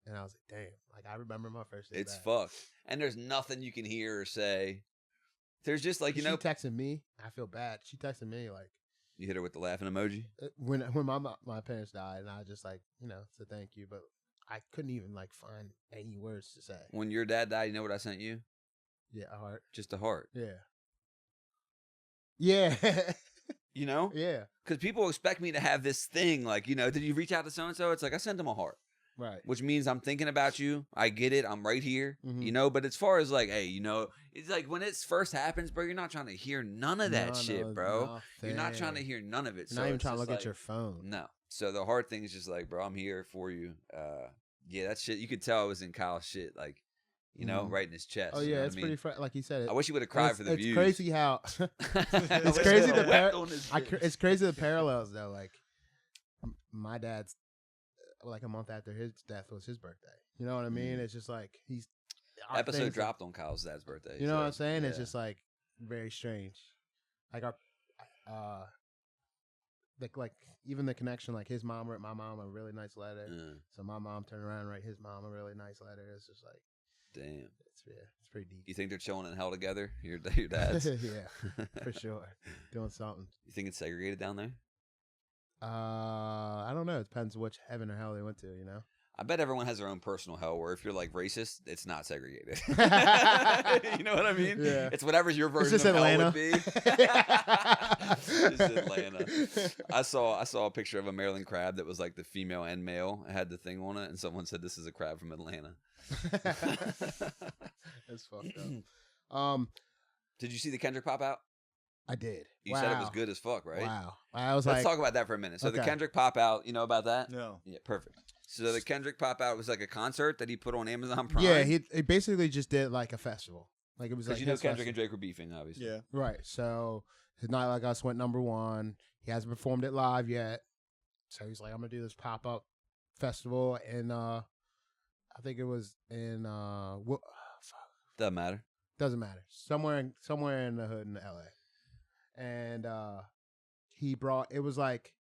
and I was like, "Damn!" Like I remember my first day. It's back. fucked. And there's nothing you can hear or say. There's just like, you she know, texted me. I feel bad. She texted me like you hit her with the laughing emoji. when my parents died, and I just like said thank you, but I couldn't even like find any words to say. When your dad died, you know what I sent you? Yeah, a heart. Just a heart. Yeah. Yeah. You know? Yeah. Because people expect me to have this thing like, you know, did you reach out to so-and-so? It's like, I sent them a heart. Right. Which means I'm thinking about you. I get it. I'm right here. Mhm. You know, but as far as like, hey, you know, it's like when it first happens, bro, you're not trying to hear none of that shit, bro. Nothing. You're not trying to hear none of it. You're So not even it's trying to just look like, at your phone. No. So the hard thing is just like, bro, I'm here for you. Yeah, that shit, you could tell it was in Kyle's shit, like, you know, right in his chest. Oh you yeah, know it's what I mean? pretty like you said. I wish he would have cried for the it's views. Crazy how It's crazy it's crazy the parallels though. Like my dad's like a month after his death was his birthday. You know what I mean? It's just like episode dropped on Kyle's dad's birthday. You know what I'm saying? Yeah. It's just like very strange. Like our like even the connection, like his mom wrote my mom a really nice letter. So my mom turned around and wrote his mom a really nice letter. It's just like, damn. It's pretty deep. You think they're chilling in hell together? Your dads? Yeah, for sure. Doing something. You think it's segregated down there? I don't know. It depends which heaven or hell they went to, you know? I bet everyone has their own personal hell where if you're like racist, it's not segregated. You know what I mean? Yeah. It's whatever's your version of hell would be. It's Atlanta. I saw a picture of a Maryland crab that was like the female and male. It had the thing on it, and someone said this is a crab from Atlanta. That's fucked up. Did you see the Kendrick pop out? I did. You said it was good as fuck, right? Wow. I was Let's talk about that for a minute. So the Kendrick pop out, you know about that? No. Yeah, perfect. So the Kendrick pop out was like a concert that he put on Amazon Prime. Yeah, he basically just did like a festival. Like it was like you know Kendrick and Drake were beefing, obviously. Yeah. Right. So his Night Like Us went #1. He hasn't performed it live yet. So he's like, I'm gonna do this pop up festival in I think it was in Doesn't matter. Doesn't matter. Somewhere in the hood in LA. And he brought it was like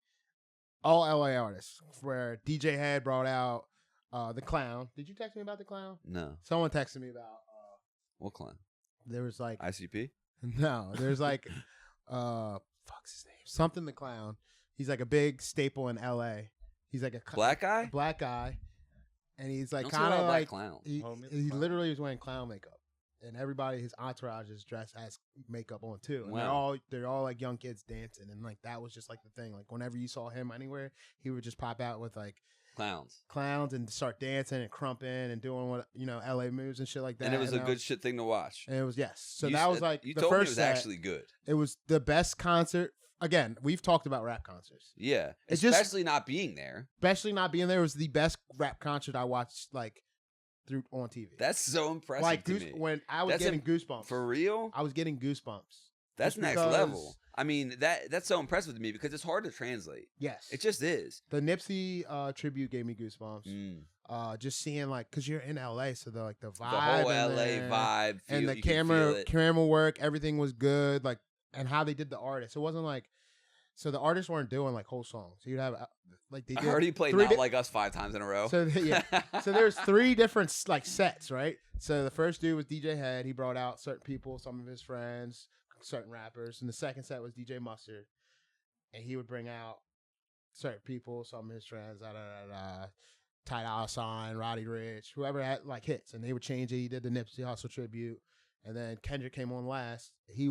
all LA artists where DJ Head brought out the Clown. Did you text me about the Clown? No. Someone texted me about What clown? there was like ICP? no, there's like fuck's his name? Something the Clown. He's like a big staple in LA. He's like a Black guy? Black guy. And he's like Don't see a lot kind of of black like clowns. he literally was wearing clown makeup. And everybody, his entourage is dressed as makeup on too. And Wow. they're all like young kids dancing, and like that was just like the thing. Like whenever you saw him anywhere, he would just pop out with like clowns and start dancing and crumping and doing what LA moves and shit like that. And it was a good shit thing to watch. And it was So that was like you the told me it first was set. actually good. It was the best concert. Again, we've talked about rap concerts. Yeah, It's especially not being there. Especially not being there was the best rap concert I watched like through on TV. That's so impressive like to me. when I was getting goosebumps. For real? I was getting goosebumps. That's Just next because- level. I mean, that's so impressive to me because it's hard to translate. Yes. It just is. The Nipsey tribute gave me goosebumps. Just seeing like, cause you're in LA, so the vibe, The whole LA vibe, and the you can feel it. camera work, everything was good. Like, and how they did the artists, it wasn't like, so the artists weren't doing like whole songs. So you'd have like they did. I heard he played Not Like Us 5 times in a row. So so there's 3 different like sets, right? So the first dude was DJ Head. He brought out certain people, some of his friends, certain rappers, and the second set was DJ Mustard, and he would bring out certain people, some of his friends, Ty Dolla $ign, Roddy Ricch, whoever had like hits, and they would change it. He did the Nipsey Hussle tribute, and then Kendrick came on last. He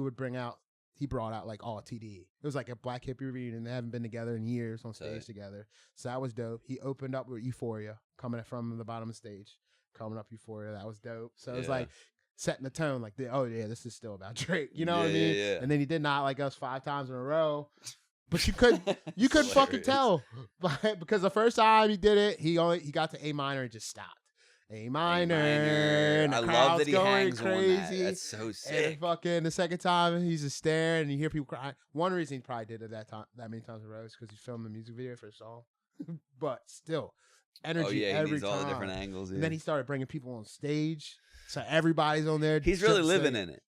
brought out like all TDE. It was like a Black Hippie reunion. They haven't been together in years on stage together, so that was dope. He opened up with Euphoria, coming from the bottom of the stage, coming up Euphoria. That was dope. So it was like setting the tone, like, this is still about Drake. You know what I mean? Yeah. And then he did Not Like Us 5 times in a row. But you couldn't fucking tell, because the first time he did it, he got to A minor and just stopped. A minor. And the I love crowd's that he going hangs crazy. on that. That's so sick. And fucking the second time he's just staring and you hear people crying. One reason he probably did it that many times in a row is because he filmed the music video for a song. But still, energy he every needs time. all the different angles. Yeah. And then he started bringing people on stage, so everybody's on there. He's really living in it.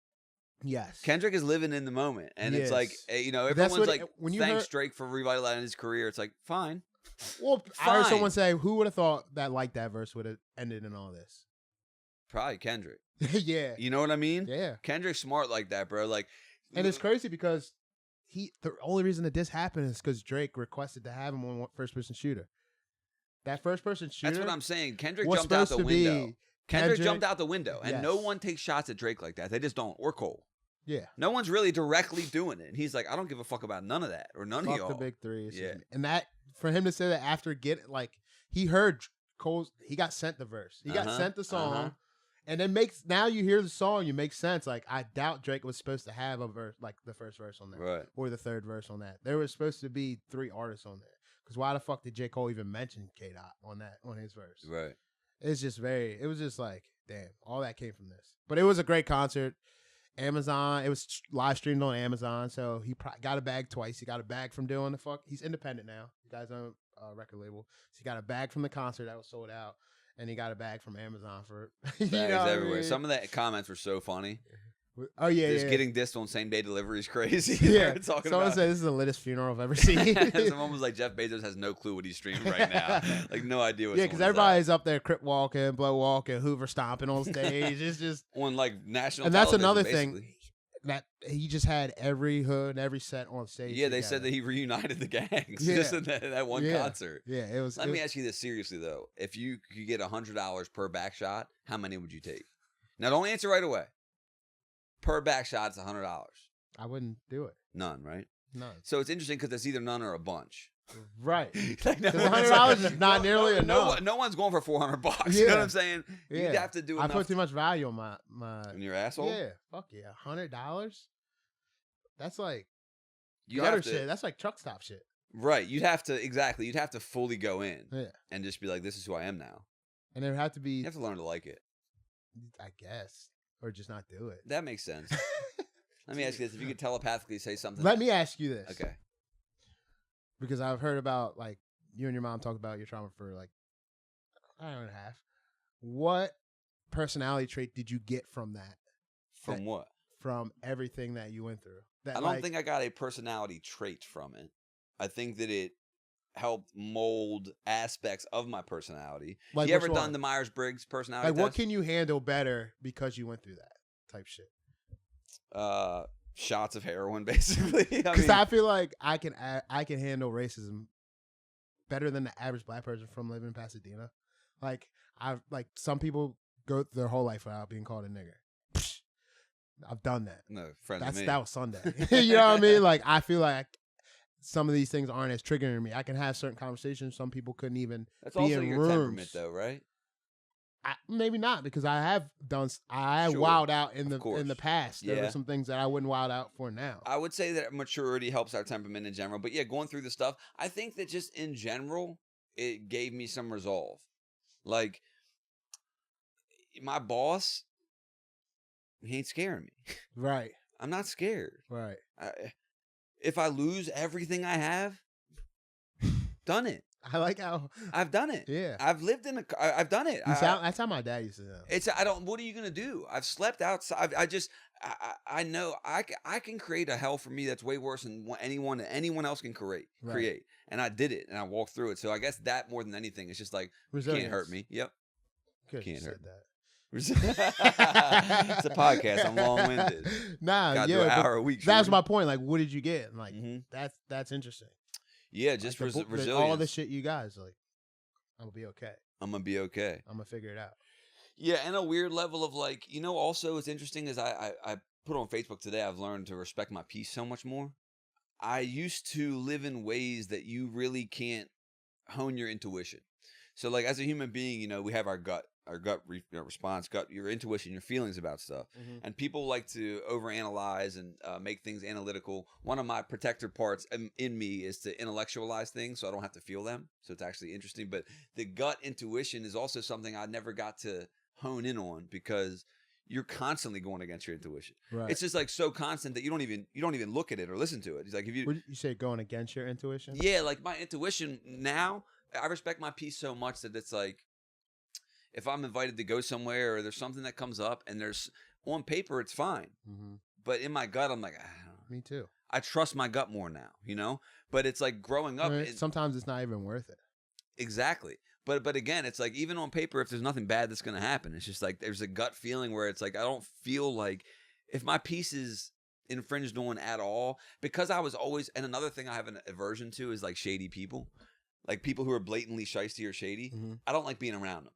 Yes. Kendrick is living in the moment. And it's like, everyone's when you thanks Drake for revitalizing his career. It's like, fine. Well, I heard someone say, who would have thought that like that verse would have ended in all this? Probably Kendrick. Yeah. You know what I mean? Yeah. Kendrick's smart like that, bro. Like, and it's crazy because the only reason that this happened is because Drake requested to have him on first person shooter. That first person shooter. That's what I'm saying. Kendrick was jumped out supposed the to be window. Kendrick jumped out the window, and no Yes. one takes shots at Drake like that. They just don't. Or Cole. Yeah. No one's really directly doing it. And he's like, I don't give a fuck about none of that or none of Fuck y'all. the big three. Yeah. And that for him to say that after he heard Cole's, he got sent the verse. He got sent the song. And then now you hear the song, you make sense. Like, I doubt Drake was supposed to have a verse, like the first verse on that. Right. Or the third verse on that. There was supposed to be 3 artists on there. Because why the fuck did J. Cole even mention K-Dot on his verse? Right. It was just like, damn, all that came from this. But it was a great concert. Amazon, it was live streamed on Amazon, so he got a bag twice. He got a bag from doing he's independent now. You guys own a record label. So he got a bag from the concert that was sold out, and he got a bag from Amazon for Bags everywhere. everywhere. Some of the comments were so funny. Oh yeah, Just getting dissed on same day delivery is crazy. Yeah, talking someone about. said this is the littest funeral I've ever seen. Someone was like, Jeff Bezos has no clue what he's streaming right now. Like, no idea what. Yeah, because everybody's up there crip walking, blow walking, Hoover stomping on stage. It's just on like national. And that's television, another basically. thing that he just had every hood and every set on stage. Yeah, they together. said that he reunited the gangs Yeah. just in that one Yeah. concert. Yeah, it was. Let me ask you this seriously though: if you could get $100 per back shot, how many would you take? Now, don't answer right away. Per back shot, it's $100. I wouldn't do it. None, right? None. So it's interesting because it's either none or a bunch. Right. Like, Because $100 is not nearly enough. No one's going for $400. You know what I'm saying? Yeah. You'd have to do I enough put too much value on my. in your asshole. Yeah. Fuck yeah. $100. That's like You gutter have to, shit. That's like truck stop shit. right. You'd have to fully go in Yeah. and just be like, this is who I am now. And there would have to be. You have to learn to like it. I guess, or just not do it. That makes sense. Let me ask you this: if you could telepathically say something, Let me ask you this. Okay. Because I've heard about like you and your mom talk about your trauma for like an hour and a half. What personality trait did you get from that? From what? From everything that you went through. That, I don't think I got a personality trait from it. I think that it helped mold aspects of my personality. Like you ever which done one? the Myers-Briggs personality Like what test? can you handle better because you went through that type shit? Shots of heroin, basically. Because I feel like I can handle racism better than the average black person from living in Pasadena. Like some people go their whole life without being called a nigger. Psh, I've done that. No, friend of me. That was Sunday. You know what I mean? Like I feel like some of these things aren't as triggering me. I can have certain conversations some people couldn't even That's be also in your rooms. temperament, though, right? Maybe not, because I have Sure. wilded out in Of the past. There Yeah. were some things that I wouldn't wild out for now. I would say that maturity helps our temperament in general. But yeah, going through the stuff, I think that just in general, it gave me some resolve. Like, my boss, he ain't scaring me. Right. I'm not scared. Right. If I lose everything I have, done it. I like how. I've done it. Yeah. I've lived in I've done it. That's how my dad used to know. What are you gonna do? I've slept outside. I know I can create a hell for me that's way worse than anyone else can create. Right. And I did it, and I walked through it. So I guess that more than anything, it's just like, you can't hurt me. Yep. Good, Can't you hurt. said that. It's a podcast. I'm long-winded. Nah, Got to do yeah. an but hour a week. That's shorty. my point. Like, what did you get? And like, Mhm. that's interesting. Yeah, just Like, resilience. all the shit you guys like. I'm gonna be okay. I'm gonna be okay. I'm gonna figure it out. Yeah, and a weird level of like, also it's interesting is I put on Facebook today, I've learned to respect my peace so much more. I used to live in ways that you really can't hone your intuition. So like as a human being, we have our gut response, your intuition, your feelings about stuff. Mhm. And people like to overanalyze and make things analytical. One of my protector parts in me is to intellectualize things so I don't have to feel them. So it's actually interesting. But the gut intuition is also something I never got to hone in on because you're constantly going against your intuition. Right. It's just like so constant that you don't even look at it or listen to it. It's like if Would you say going against your intuition? yeah, like my intuition now, I respect my peace so much that it's like, if I'm invited to go somewhere or there's something that comes up and there's on paper, it's fine. Mm-hmm. But in my gut, I'm like, I don't know. Me too. I trust my gut more now, But it's like growing up. Sometimes it's not even worth it. Exactly. But again, it's like even on paper, if there's nothing bad that's going to happen, it's just like there's a gut feeling where it's like I don't feel like if my peace is infringed on at all, because I was always, and another thing I have an aversion to is like shady people. like people who are blatantly shysty or shady. I don't like being around them.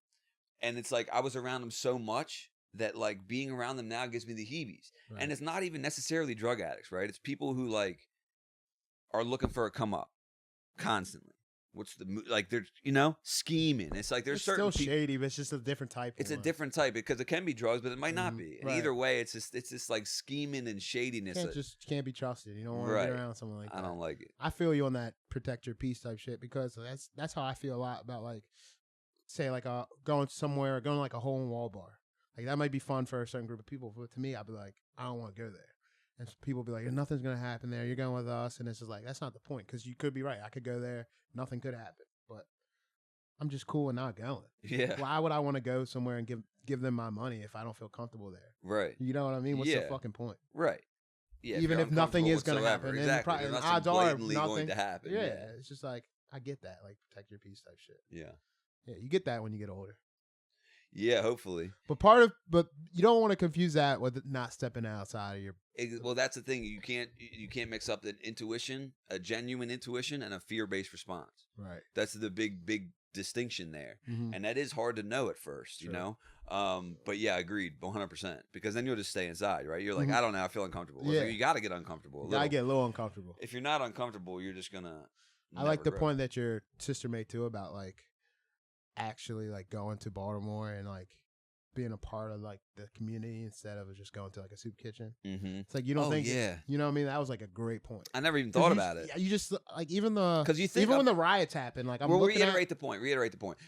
And it's like I was around them so much that like being around them now gives me the heebies. Right. And it's not even necessarily drug addicts, right? It's people who like are looking for a come up constantly. What's the like? They're scheming. It's like there's it's certain still shady, but it's just a different type. It's a different type because it can be drugs, but it might not be. And right. either way, it's just like scheming and shadiness. Can't be trusted. You don't want to be around someone like that. I don't like it. I feel you on that protect your peace type shit because that's how I feel a lot about like say like going somewhere or going to like a hole in wall bar. Like that might be fun for a certain group of people, but to me, I'd be like, I don't want to go there. And people be like, nothing's gonna happen there. You're going with us, and it's just like that's not the point because you could be right. I could go there, nothing could happen, but I'm just cool and not going. Yeah. Why would I want to go somewhere and give them my money if I don't feel comfortable there? Right. You know what I mean? What's the fucking point? Right. Yeah. Even if nothing is gonna happen, exactly. and nothing odds are blatantly nothing going to happen. Yeah, it's just like I get that, like protect your peace type shit. Yeah. Yeah, you get that when you get older. Yeah, hopefully. But you don't want to confuse that with not stepping outside of your. Well, that's the thing. You can't mix up an intuition, a genuine intuition, and a fear-based response. Right. That's the big distinction there, and that is hard to know at first, you know. But yeah, agreed, 100%. Because then you'll just stay inside, right? You're like, I don't know, I feel uncomfortable. Yeah. Like, you got to get uncomfortable. I get a little uncomfortable. If you're not uncomfortable, you're just gonna. I like the point that your sister made too about like actually like going to Baltimore and like being a part of like the community instead of just going to like a soup kitchen. It's like you don't think, you know what I mean? That was like a great point. I never even thought about it. You just like even when the riots happened, like reiterate the point.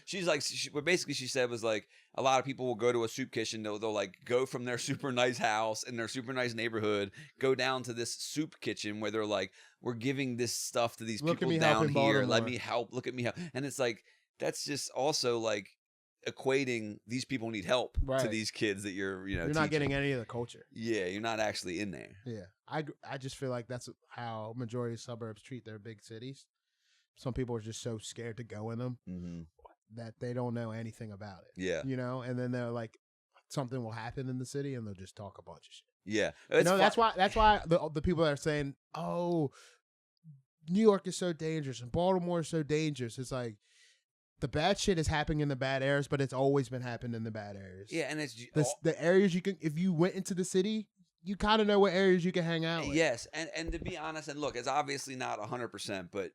She's like, what basically she said was like a lot of people will go to a soup kitchen. They'll like go from their super nice house in their super nice neighborhood, go down to this soup kitchen where they're like, we're giving this stuff to these people down here. Baltimore. Let me help. Look at me help. And it's like that's just also like equating these people need help to these kids that you're you're teaching. Not getting any of the culture. Yeah, you're not actually in there. Yeah, I just feel like that's how majority of suburbs treat their big cities. Some people are just so scared to go in them that they don't know anything about it. Yeah, and then they're like something will happen in the city and they'll just talk a bunch of shit. Yeah, that's why the people that are saying, oh, New York is so dangerous and Baltimore is so dangerous. It's like. The bad shit is happening in the bad areas, but it's always been happening in the bad areas. Yeah, and it's the areas you can. If you went into the city, you kind of know what areas you can hang out with. Yes, and to be honest, and look, it's obviously not 100%, but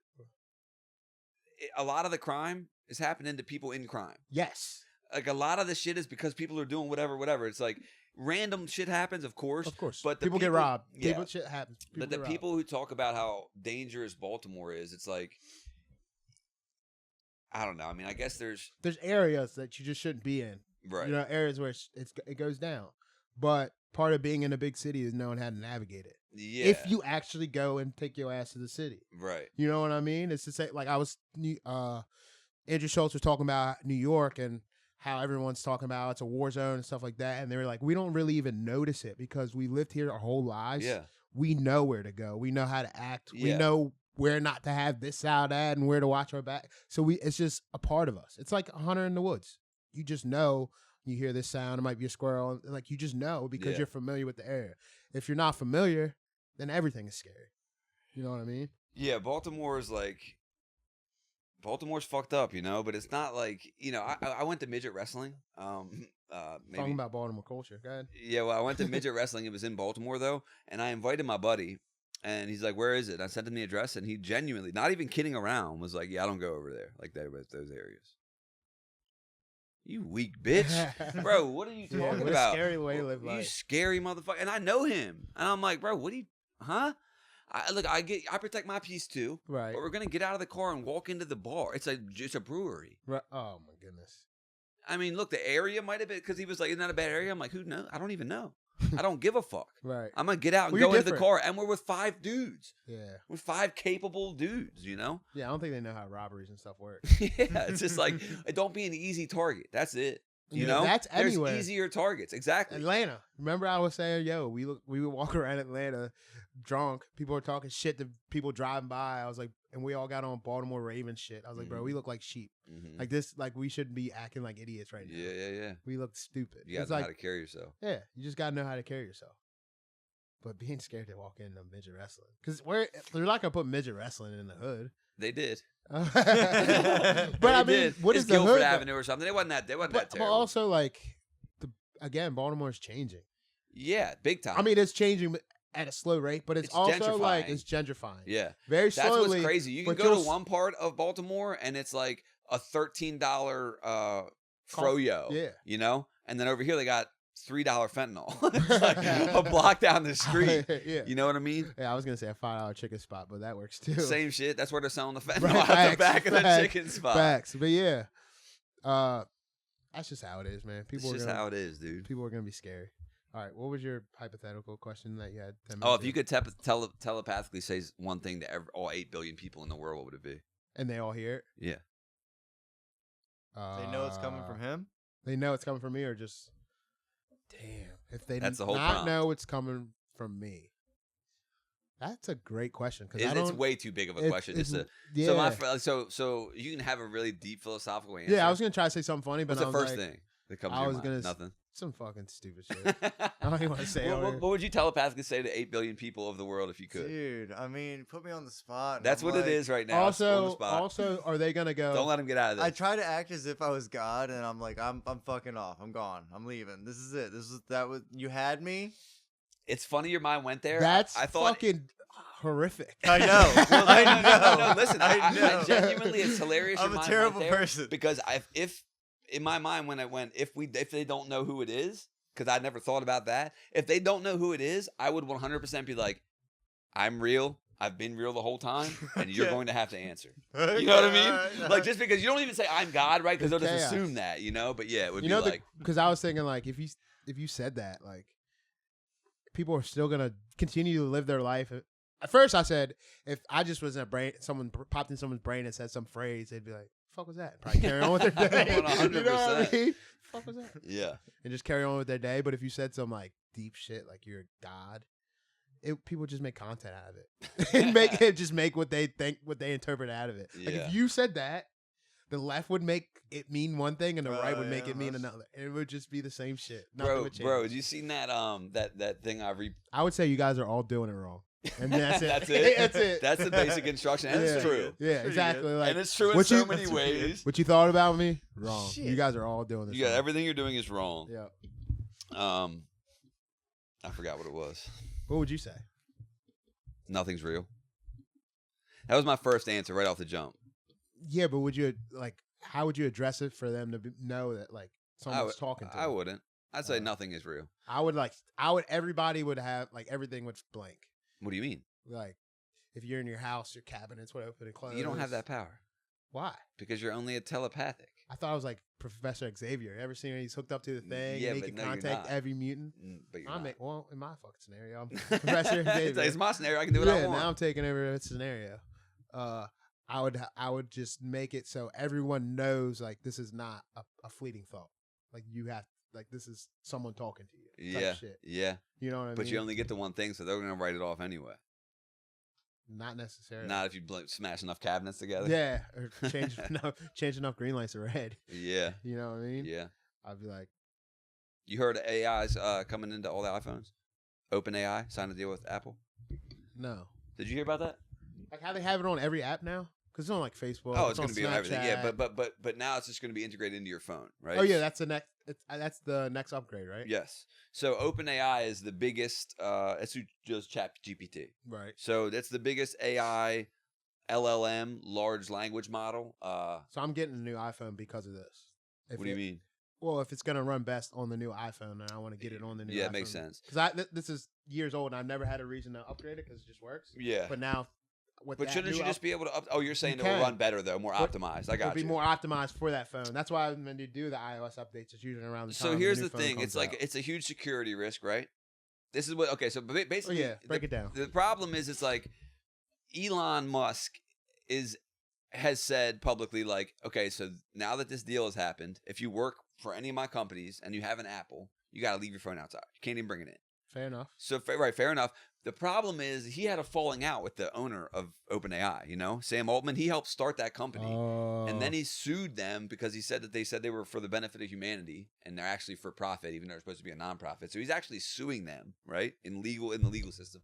a lot of the crime is happening to people in crime. Yes, like a lot of the shit is because people are doing whatever. It's like random shit happens, of course, but people get robbed. Yeah, shit happens. But the people who talk about how dangerous Baltimore is, it's like. I don't know. I mean, I guess there's areas that you just shouldn't be in. Right. Areas where it goes down. But part of being in a big city is knowing how to navigate it. Yeah. If you actually go and take your ass to the city. Right. You know what I mean? It's to say, like I was, Andrew Schultz was talking about New York and how everyone's talking about it's a war zone and stuff like that. And they were like, we don't really even notice it because we lived here our whole lives. Yeah. We know where to go. We know how to act. Yeah. We know where not to have this out at and where to watch our back. So it's just a part of us. It's like a hunter in the woods. You just know you hear this sound, it might be a squirrel. Like you just know because you're familiar with the area. If you're not familiar, then everything is scary. You know what I mean? Yeah, Baltimore's fucked up, but it's not like, I went to midget wrestling. Talking about Baltimore culture. Go ahead. Yeah, well, I went to midget wrestling. It was in Baltimore though, and I invited my buddy. And he's like, where is it? And I sent him the address, and he genuinely, not even kidding around, was like, yeah, I don't go over there. Like, those areas. You weak bitch. Bro, what are you talking about? Scary way to live life. You scary motherfucker. And I know him. And I'm like, bro, what do you, huh? I protect my peace too. Right. But we're going to get out of the car and walk into the bar. It's a brewery. Right. Oh, my goodness. I mean, look, the area might have been, because he was like, isn't that a bad area? I'm like, who knows? I don't even know. I don't give a fuck. Right. I'm going to get out and go into the car, and we're with 5 dudes. Yeah. We're 5 capable dudes, Yeah, I don't think they know how robberies and stuff work. Yeah, it's just like, don't be an easy target. That's it. That's anywhere. There's easier targets. Exactly. Atlanta. Remember I was saying, we would walk around Atlanta drunk. People were talking shit to people driving by. I was like, and we all got on Baltimore Ravens shit. I was like, bro, we look like sheep. Like this, like we shouldn't be acting like idiots right now. Yeah. We look stupid. You gotta know how to carry yourself. Yeah, you just gotta know how to carry yourself. But being scared to walk into midget wrestling. Because they're not gonna put midget wrestling in the hood. They did. but I mean, what it's is the Guilford hood? Avenue or something. They wasn't that But terrible. also, like, again, Baltimore's changing. Yeah, big time. I mean, it's changing at a slow rate, but it's also like gentrifying. it's gentrifying. Yeah, very that's slowly. what's crazy. You can go to one part of Baltimore and it's like a $13 froyo. Yeah, you know, and then over here they got $3 fentanyl. It's like a block down the street. Yeah, you know what I mean? Yeah, I was gonna say a $5 chicken spot, but that works too. Same shit. That's where they're selling the fentanyl Right, out the back of the chicken spot. Facts, but yeah, that's just how it is, man. It's just how it is, dude. People are gonna be scary. All right, what was your hypothetical question that you had? 10 minutes Oh, if ago? you could telepathically say one thing to all 8 billion people in the world, what would it be? And they all hear it. Yeah. They know it's coming from him. They know it's coming from me, or just damn. If they That's the whole not prompt. know it's coming from me, that's a great question because It's way too big of a question. Yeah. So so you can have a really deep philosophical answer. Yeah, I was gonna try to say something funny, but What's I the was first like, thing that comes I to your was mind? gonna Nothing. some fucking stupid shit. I don't even want to say it. What would you telepathically say to 8 billion people of the world if you could? Dude, I mean, put me on the spot. That's what it is right now. It's on the spot. Also, are they gonna go? Don't let them get out of this. I try to act as if I was God, and I'm like, I'm fucking off. I'm gone. I'm leaving. This is it. You had me. It's funny your mind went there. That's I thought fucking horrific. I know. I know. No, listen, I know. I genuinely, it's hilarious. I'm your a mind terrible went there person. because if in my mind when I went if they don't know who it is, because I never thought about that. If they don't know who it is, I would 100% be like, I'm real. I've been real the whole time, and you're going to have to answer. You know what I mean? Like, just because you don't even say I'm God, right? Because they'll just assume that, you know? But yeah, it would be like, because I was thinking like if you said that, like people are still gonna continue to live their life. At first, I said if I just was in a brain, someone popped in someone's brain and said some phrase, they'd be like, "Fuck was that?" Probably carry on with their day. 100%. You know what I mean? Fuck was that? Yeah. And just carry on with their day. But if you said some like deep shit, like you're God, people just make content out of it and make what they think, what they interpret out of it. Like Yeah. if you said that, the left would make it mean one thing and the right would make it mean another. And it would just be the same shit. Nothing would change. Bro, have you seen that that thing I would say you guys are all doing it wrong. And that's it. That's it. That's it. That's the basic instruction, and it's true. Yeah, exactly. Like, And it's true in so many ways. What you thought about me? Wrong. Shit. You guys are all doing this. You got wrong. everything you're doing is wrong. Yeah. I forgot what it was. What would you say? Nothing's real. That was my first answer right off the jump. Yeah, but would you how would you address it for them to know that like someone's talking to them? I wouldn't. I'd say nothing is real. Everybody would have like everything would blank. What do you mean? Like if you're in your house, your cabinets would open and close. You don't have that power. Why? Because you're only a telepathic. I thought I was like Professor Xavier. Ever seen when he's hooked up to the thing Yeah, and he but can no, you're contact not. every mutant? But you're In my fucking scenario, I'm Professor not. Xavier. It's my scenario. I can do what I want. Now I'm taking every scenario. I would just make it so everyone knows like this is not a fleeting thought. Like you have this is someone talking to you. Type Yeah, shit. yeah. You know what I mean? But you only get the one thing, so they're gonna write it off anyway. Not necessarily. Not if you smash enough cabinets together. Yeah, or change enough green lights to red. Yeah. You know what I mean? Yeah. I'd be like, You heard AI's coming into all the iPhones? OpenAI signed a deal with Apple. no. Did you hear about that? Like how they have it on every app now? Because it's on like Facebook. Oh, it's going to be on Snapchat. everything. Yeah, but now it's just going to be integrated into your phone, right? Oh yeah, that's the next upgrade, right? Yes. So OpenAI is the biggest. It's who does ChatGPT. Right. So that's the biggest AI LLM, large language model. So I'm getting a new iPhone because of this. What do you mean? Well, if it's gonna run best on the new iPhone, then I want to get it on the new. Yeah, iPhone. it makes sense. Because this is years old, and I've never had a reason to upgrade it because it just works. Yeah. But now, But shouldn't you just be able to? Oh, you're saying You it will can. run better though, more optimized. I got it'll you. be more optimized for that phone. That's why when they do the iOS updates, it's usually around the time. So here's new the phone thing: comes it's like out. it's a huge security risk, right? This is what. Okay, so basically, break it down. The problem is, it's like Elon Musk has said publicly, like, okay, so now that this deal has happened, if you work for any of my companies and you have an Apple, you got to leave your phone outside. You can't even bring it in. Fair enough. So right, fair enough. The problem is he had a falling out with the owner of OpenAI. You know, Sam Altman. He helped start that company, and then he sued them because he said that they were for the benefit of humanity, and they're actually for profit, even though they're supposed to be a nonprofit. So he's actually suing them, right, in the legal system.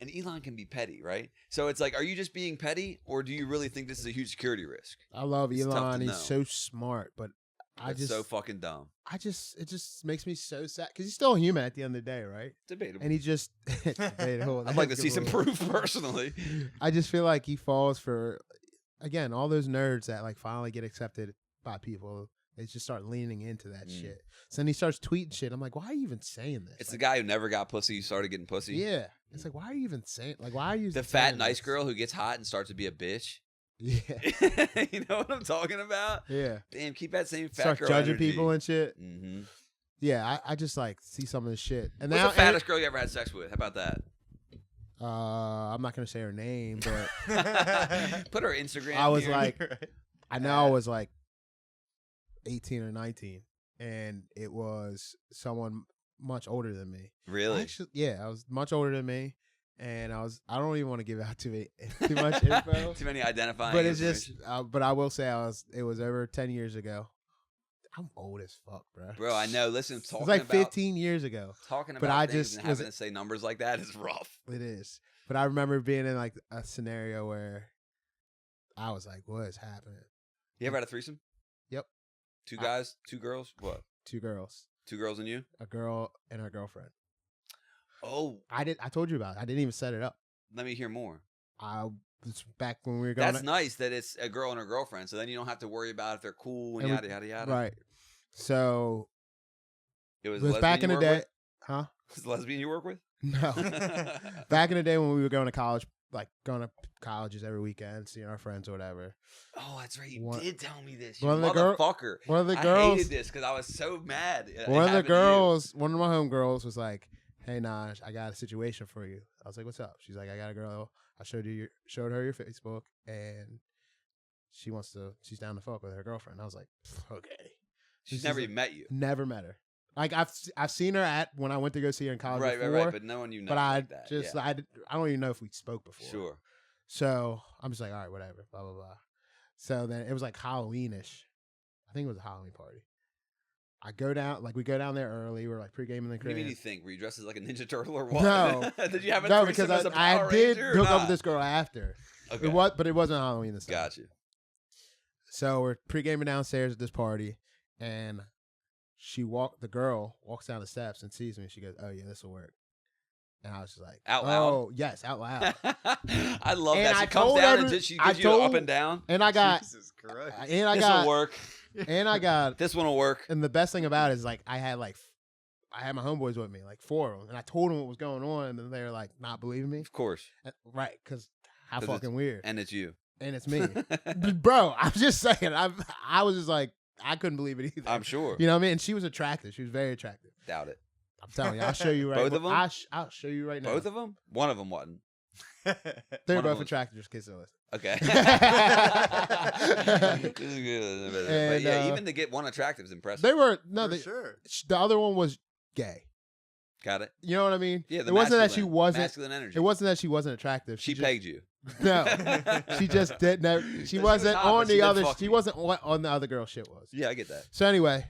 And Elon can be petty, right? So it's like, are you just being petty, or do you really think this is a huge security risk? I love It's tough to Elon. He's know. so smart, but It's so fucking dumb. it just makes me so sad because he's still a human at the end of the day, right? Debatable. And he just debatable. I'd like to see some proof personally. I just feel like he falls for, again, all those nerds that like finally get accepted by people. They just start leaning into that shit. So then he starts tweeting shit. I'm like, why are you even saying this? It's like, the guy who never got pussy who started getting pussy. Yeah. It's like, why are you even saying, like, why are you The fat, nice girl who gets hot and starts to be a bitch. Yeah. You know what I'm talking about? Yeah. Damn, keep that same fat Start girl judging energy. people and shit. Mm-hmm. Yeah, I just like see some of this shit. And What's now, the fattest girl you ever had sex with? How about that? I'm not gonna say her name, but Put her Instagram. I was here. like, I know I was like 18 or 19, and it was someone much older than me. Really? Actually, yeah, I was much older than me, and I don't even want to give out too much info. Too many identifying. But it's just, but I will say it was over 10 years ago. I'm old as fuck, bro. Bro, I know. Listen, It's talking like about 15 years ago. talking about but I things just and having to say numbers like that is rough. It is. But I remember being in like a scenario where I was like, what is happening? You ever had a threesome? Yep. 2 guys, 2 girls? What? 2 girls. 2 girls and you? A girl and her girlfriend. Oh, I told you about it. I didn't even set it up. let me hear more. It's back when we were going. That's nice that it's a girl and her girlfriend, so then you don't have to worry about if they're cool and yada, yada, yada. Right. So It was, it was back in the day. Huh? Was the lesbian you work with? No. Back in the day when we were going to college, like going to colleges every weekend, seeing our friends or whatever. Oh, that's right. You did tell me this. One You of the motherfucker. One of the I girls. hated this because I was so mad. One of the girls, one of my homegirls was like, "Hey, Naj, I got a situation for you." I was like, "What's up?" She's like, "I got a girl. I showed her your Facebook, and she's down to fuck with her girlfriend." I was like, "Okay." She's never even met you. Never met her. Like I've seen her when I went to go see her in college before. Right. But no one you know. But I like that. just Yeah. I don't even know if we spoke before. Sure. So I'm just like, all right, whatever, blah blah blah. So then it was like Halloweenish. I think it was a Halloween party. We go down there early. We're like pre-gaming the crib. What do you mean you think? Were you dressed as like a Ninja Turtle or what? No. Did you have a No, threesome because as a I Power did Ranger or hook up not? with this girl after. Okay. But it wasn't Halloween this time. Got you. So we're pre-gaming downstairs at this party, and the girl walks down the steps and sees me. She goes, "Oh yeah, this will work." And I was just like, Out loud? "Oh yes, out loud." I love And that. She I comes told down every- and she I gives you an up told- and down. And I got, Jesus Christ. and I This will got, work. and I got, This one will work. and the best thing about it is like I had my homeboys with me, like 4 of them, and I told them what was going on, and then they were like not believing me, Of course. right? Because how 'Cause fucking weird, And it's you. and it's me, bro. I'm just saying, I was just like I couldn't believe it either. I'm sure. You know what I mean? And she was attractive. She was very attractive. Doubt it. I'm telling you, I'll show you right. Both of them? I'll show you right now. Both of them? One of them wasn't. They one were of both them- attractive. Just in case they listen. Okay. This is good. But And, yeah, even to get one attractive is impressive. They were For sure. The other one was gay. Got it? You know what I mean? Yeah, it wasn't that she wasn't. masculine energy. It wasn't that she wasn't attractive. She just, pegged you. No, she just didn't. She was wasn't hot, on but she the didn't other. fuck She you. wasn't what on the other girl shit was. Yeah, I get that. So anyway,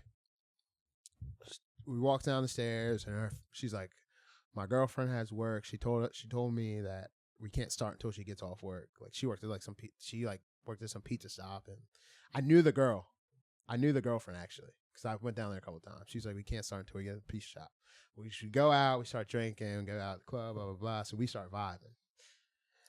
we walked down the stairs, and she's like, "My girlfriend has work." She told me that we can't start until she gets off work. Like she worked at like worked at some pizza shop, and I knew the girl. I knew the girlfriend actually because I went down there a couple times. She's like, "We can't start until we get to the pizza shop. We should go out. We start drinking, go out to the club, blah blah blah." So we start vibing.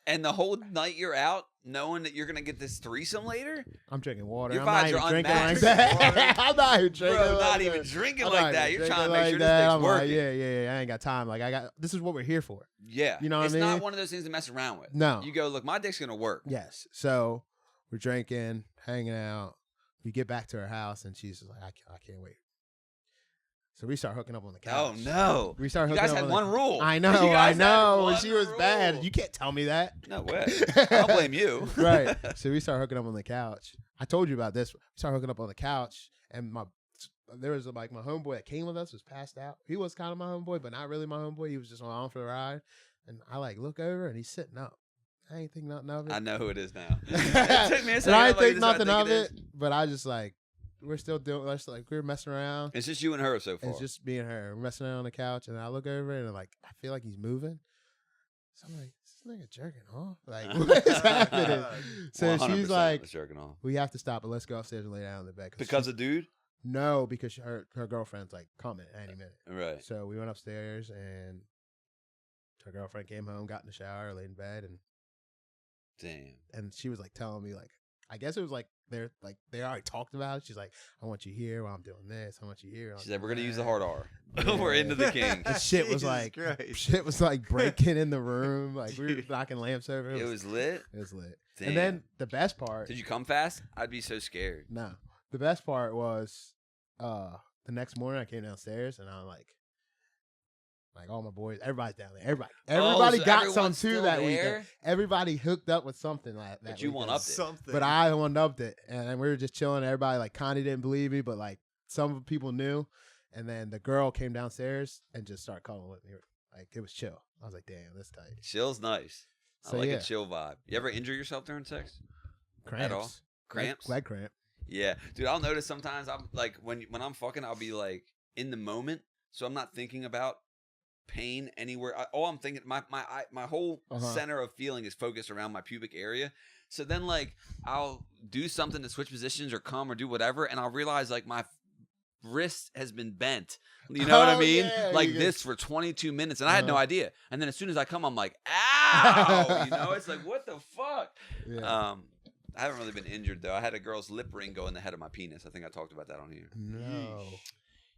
And the whole night you're out, knowing that you're gonna get this threesome later, I'm drinking water. Your I'm not vibes even are drinking like unmatched. that. I'm not even drinking. bro, like not that. even drinking I'm like not that. even You're trying to drinking make sure like that. this thing's I'm like, working. yeah. I ain't got time. Like this is what we're here for. Yeah, You know what it's I mean? not one of those things to mess around with. No. You go, look, my dick's gonna work. Yes. So we're drinking, hanging out. We get back to her house, and she's just like, I can't wait. So we start hooking up on the couch. Oh no! We start You hooking guys up had on one rule. I You know. guys had one She was bad. rule. You can't tell me that. No way. I don't blame you. Right. So we start hooking up on the couch. I told you about this. We start hooking up on the couch, and there was like my homeboy that came with us was passed out. He was kind of my homeboy, but not really my homeboy. He was just on for the ride. And I like look over, and he's sitting up. I ain't think nothing of it. I know who it is now. And It took me a second. I I'm ain't like, think this is what I nothing think of it, is. but I just like we're still doing. We're messing around. It's just you and her so far. It's just me and her. We're messing around on the couch, and I look over it, and like I feel like he's moving. So I'm like, this nigga jerking off? Like, what's happening? So she's 100% like, was jerking off. we have to stop it. Let's go upstairs and lay down in the bed. Because of dude? No, because her girlfriend's like coming any minute. Right. So we went upstairs and her girlfriend came home, got in the shower, laid in bed, and Damn. she was like telling me like, I guess it was like they already talked about it. She's like, I want you here while I'm doing this. I want you here. She said, we're going to use the hard hard R. We're into the king. And shit was Jesus like Christ. breaking in the room. Like we were knocking lamps over. It was lit? It was lit. Damn. And then the best part. Did you come fast? I'd be so scared. No. The best part was the next morning I came downstairs and I'm like all my boys, everybody's down there. Everybody so got everyone's something still too that there? weekend. Everybody hooked up with something like that. But you one-upped it. Something. But I one-upped it. And we were just chilling. Everybody like Connie didn't believe me, but like some people knew. And then the girl came downstairs and just started calling with me. Like it was chill. I was like, damn, that's tight. Chill's nice. So, I like yeah. a chill vibe. You ever injure yourself during sex? Cramps. At all? Cramps? Leg cramp. Yeah. Dude, I'll notice sometimes I'm like when I'm fucking, I'll be like in the moment. So I'm not thinking about pain anywhere. All I'm thinking, my whole center of feeling is focused around my pubic area. So then like I'll do something to switch positions or come or do whatever, and I'll realize like my wrist has been bent. You know what I mean? Yeah, like this for 22 minutes, and I had no idea. And then as soon as I come, I'm like, ow! You know, it's like, what the fuck? Yeah. I haven't really been injured though. I had a girl's lip ring go in the head of my penis. I think I talked about that on here. No.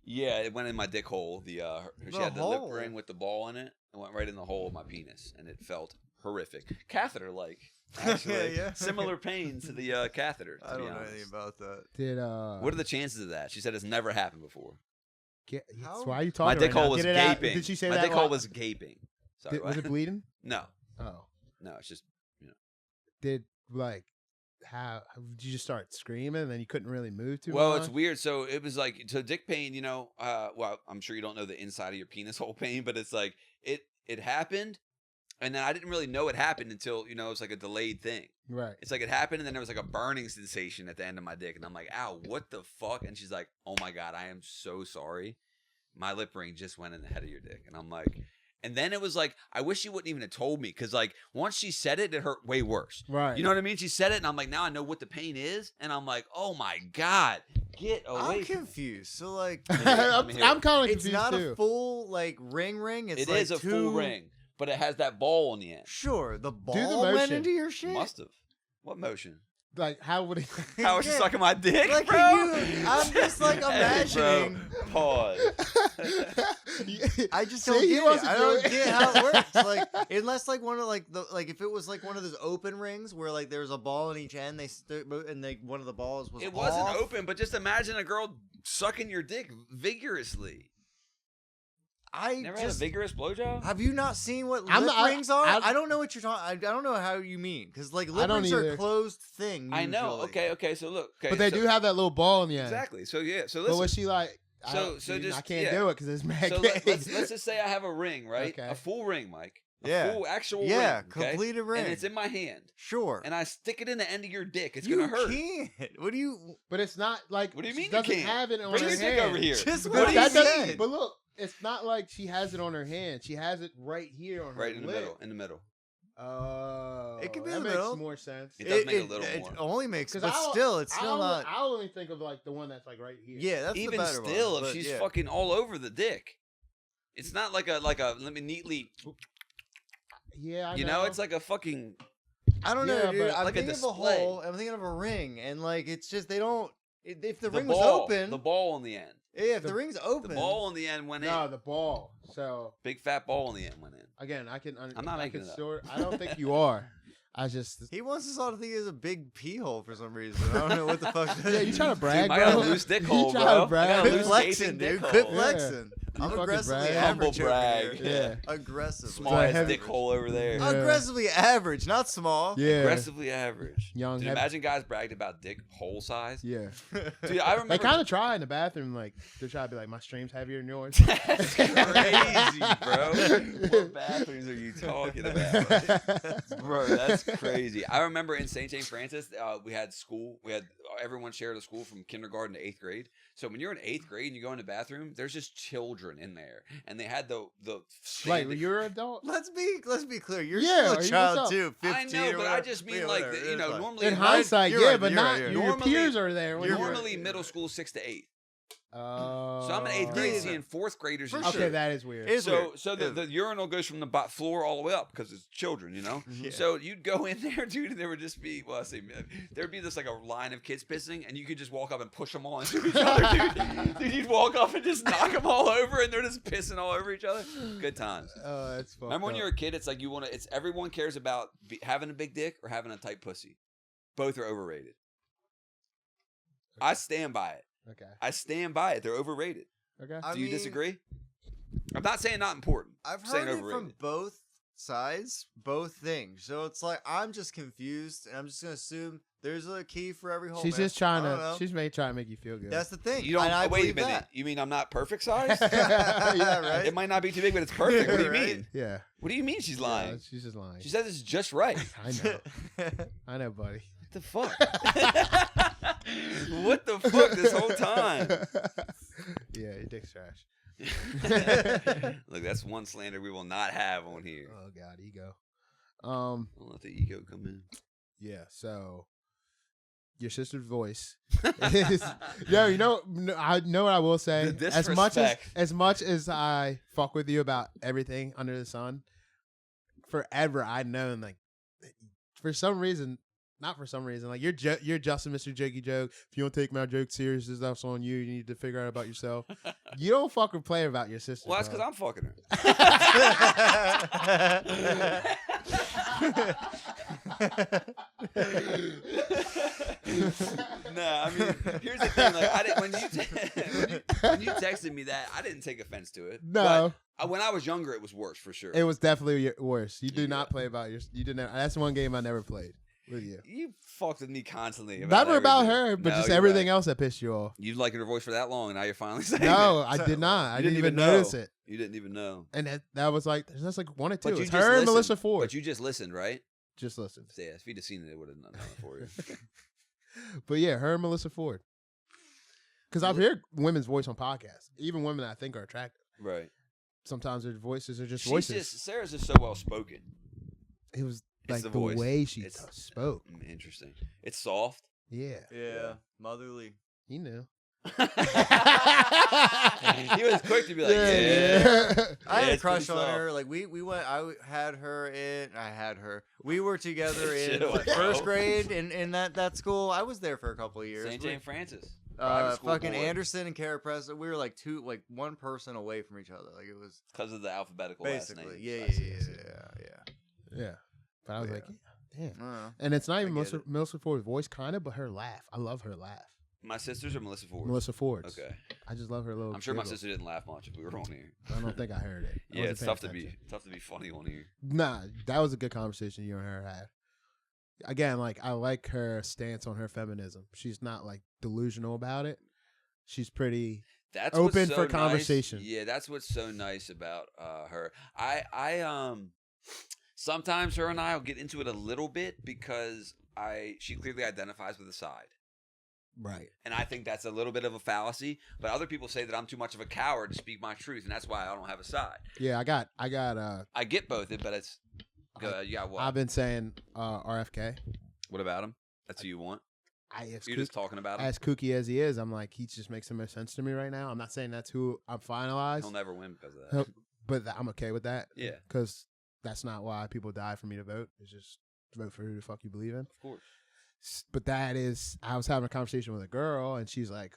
Yeah, it went in my dick hole. She had the hole? lip ring with the ball in it. It went right in the hole of my penis, and it felt horrific. Catheter-like, actually. Yeah. Similar pain to the catheter, to I be don't know honest. anything about that. Did What are the chances of that? She said it's never happened before. How? Why are you My talking? dick right hole now? was Get it out. gaping. Did she say my that? dick hole was gaping. Sorry, Was what? it bleeding? No, Oh. no, it's just Did like how did you just start screaming and then you couldn't really move too well, much? it's weird. So it was like dick pain. You know, well, I'm sure you don't know the inside of your penis hole pain, but it's like it happened, and then I didn't really know it happened until it was like a delayed thing. Right. It's like it happened, and then there was like a burning sensation at the end of my dick, and I'm like, ow, what the fuck? And she's like, oh my god, I am so sorry. My lip ring just went in the head of your dick, and I'm like. And then it was like, I wish she wouldn't even have told me. Because, like, once she said it, it hurt way worse. Right. You know what I mean? She said it, and I'm like, now I know what the pain is. And I'm like, oh, my God. Get away I'm from confused. So, like, I'm kind of confused it's not too. a full, like, ring. It's It like is a two... full ring, but it has that ball on the end. Sure. The the ball went motion. into your shit? Must have. What motion? Like how would it? How was she Yeah. sucking my dick, Like, bro? I'm just, like, imagining... Hey, bro. Pause. I just See, don't he get wants it. to I do don't it. get how it works. Like, unless like one of like the like if it was like one of those open rings where like there's a ball in each end, one of the balls was It wasn't off. open, but just imagine a girl sucking your dick vigorously. I Never had a just vigorous blowjob? have you not seen what I'm lip not- rings are? I- I don't know what you're talking. I don't know how you mean because like lip don't rings are either. a closed thing. I know. usually. Okay. So look. Okay, But they so- do have that little ball in the end. Exactly. So yeah. So But listen. was she like? So just I can't yeah. do it because it's mad So gay. let's just say I have a ring, right? Okay. A full ring, Mike. A Yeah. full actual Yeah, ring. Okay? completed ring. And it's in my hand. Sure. And I stick it in the end of your dick. It's you gonna hurt. can't. What do you? But it's not like. What do you mean she you doesn't can't? have it on Bring her your hand. dick over here. Just But what do you that doesn't- say? But look, it's not like she has it on her hand. She has it right here on her Right in the lip. middle. In the middle. Oh, It could be that in the makes middle. more sense. It does make a little it more. only makes, 'Cause but I'll- still, it's still not. I only think of like the one that's like right here. Yeah, that's Even the better still, one. if but she's yeah. fucking all over the dick, it's not like a let me neatly. Yeah, I You know, it's like a fucking. I don't Yeah, know, dude. but I'm like a thinking of a display. hole. I'm thinking of a ring, and like it's just they don't. If the ring ball, was open, the ball on the end. yeah. If the- the ring's The open, ball on the end went no in. the ball. So Big fat ball on the end went in. again, I can. I'm not I making can it up. sort. I don't think you are. I just. he wants us all to think it's a big pee hole for some reason. I don't know what the fuck. Yeah, you trying to brag, Dude, I bro? got a loose dick You hole, trying bro. to brag? I got a Quit loose flexing, gaping dude. dick Quit hole. flexing. You I'm fucking aggressively brag. average Humble brag. over here. Yeah. Aggressively. Small So ass heavy- dick hole over there. Yeah. Aggressively average, not small. Yeah. Aggressively average. Young, Dude, heavy- imagine guys bragged about dick hole size. Yeah. Dude, I remember. They kind of try in the bathroom, like they try to be like, my stream's heavier than yours. That's crazy, bro. What bathrooms are you talking about? Bro, that's crazy. I remember in St. James Francis, we had school. Everyone shared a school from kindergarten to 8th grade. So when you're in 8th grade and you go in the bathroom, there's just children children in there, and they had the Like, standing- you're an adult. Let's be clear. You're Yeah, still a he child was too. 15 I know, or but I whatever. just mean Yeah, like whatever. you know It's normally In in hindsight, You're yeah, right, but you're not right, you're your right. peers are there. when You're you're- normally middle school 6 to 8. Oh. So I'm in 8th grade Yeah. seeing 4th graders. For And Okay, shit. that is weird. It is So weird. so the urinal goes from the floor all the way up because it's children, you know. Yeah. So you'd go in there, dude, and there would just be there'd be this like a line of kids pissing, and you could just walk up and push them all into each other, dude. Dude, you'd walk up and just knock them all over, and they're just pissing all over each other. Good times. Oh, that's fucked Remember when up. you're a kid? It's like it's everyone cares about having a big dick or having a tight pussy. Both are overrated. I stand by it. Okay. I stand by it. They're overrated. Okay. I Do you mean, disagree? I'm not saying not important. I've I'm saying heard it from overrated. both sides, both things. So it's like I'm just confused, and I'm just gonna assume there's a key for every hole. She's man. just trying I don't to. know. She's trying to make you feel good. That's the thing. You don't. And I Wait a believe minute. that. You mean I'm not perfect size? Yeah, right. It might not be too big, but it's perfect. What do you Right. mean? yeah. What do you mean she's lying? Yeah, she's just lying. She says it's just right. I know. I know, buddy. What the fuck? What the fuck this whole time? Yeah, your dick's trash. Look, that's one slander we will not have on here. Oh God, ego. Don't let the ego come in. Yeah. So, your sister's voice is. Yo, you know, I know what I will say. The As much as I fuck with you about everything under the sun, forever I've known like, for some reason. Not for some reason. Like, you're Justin, Mr. Jokey Joke. If you don't take my joke serious, that's on you. You need to figure out about yourself. You don't fucking play about your sister. Well, that's bro. because I'm fucking her. Nah, I mean, here's the thing. Like, I didn't when you texted me that, I didn't take offense to it. No. But when I was younger, it was worse for sure. It was definitely worse. You do Yeah. not play about your. You didn't. That's one game I never played with you. You fucked with me constantly. Never about everything. her, but No, just you're everything right. else that pissed you off. You liked her voice for that long, and now you're finally saying No, it. I did not. I You didn't even know. notice it. You didn't even know. And that was like that's like one or two. But you It's just her and listened. Melissa Ford. But you just listened, right? Just listen. So, yeah, if you'd have seen it, it would have done it for you. But yeah, her and Melissa Ford. Because I've heard women's voice on podcasts, even women that I think are attractive. Right. Sometimes their voices are just She's voices. Sarah's just so well spoken. It was It's like the the voice. way she It's- spoke. Interesting. It's soft. Yeah, Yeah, motherly. he knew. He was quick to be like, yeah. I had a it's pretty crush on soft. her. Like we went. I had her. We were together in Chill, what, bro. first grade in that school. I was there for a couple of years. St. Jane Francis. Private school Fucking boy. Anderson and Kara Preston. We were like one person away from each other. Like it was Because of the alphabetical basically. last names. Yeah. I see. Yeah. But I was Yeah. like, damn. I don't know. And it's not even I get Melissa Ford's voice, kind of, but her laugh. I love her laugh. My sisters or Melissa Ford? Melissa Ford's. Okay. I just love her little. I'm sure my giggle. sister didn't laugh much if we were on here. I don't think I heard it. I Yeah, wasn't it's paying tough to be funny on here. Nah, that was a good conversation you and her had. Again, like I like her stance on her feminism. She's not like delusional about it. She's pretty That's open what's so for nice. conversation. Yeah, that's what's so nice about her. I sometimes her and I will get into it a little bit because she clearly identifies with a side. right. And I think that's a little bit of a fallacy, but other people say that I'm too much of a coward to speak my truth, and that's why I don't have a side. Yeah, I got I get both, but it's you got what? I've been saying RFK. What about him? That's who you want? You're just talking about him. As kooky as he is, I'm like, he just makes the most sense to me right now. I'm not saying that's who I'm finalized, He'll never win because of that. but I'm okay with that. Yeah. Because that's not why people die for me to vote. It's just vote for who the fuck you believe in. Of course. But that is, I was having a conversation with a girl, and she's like,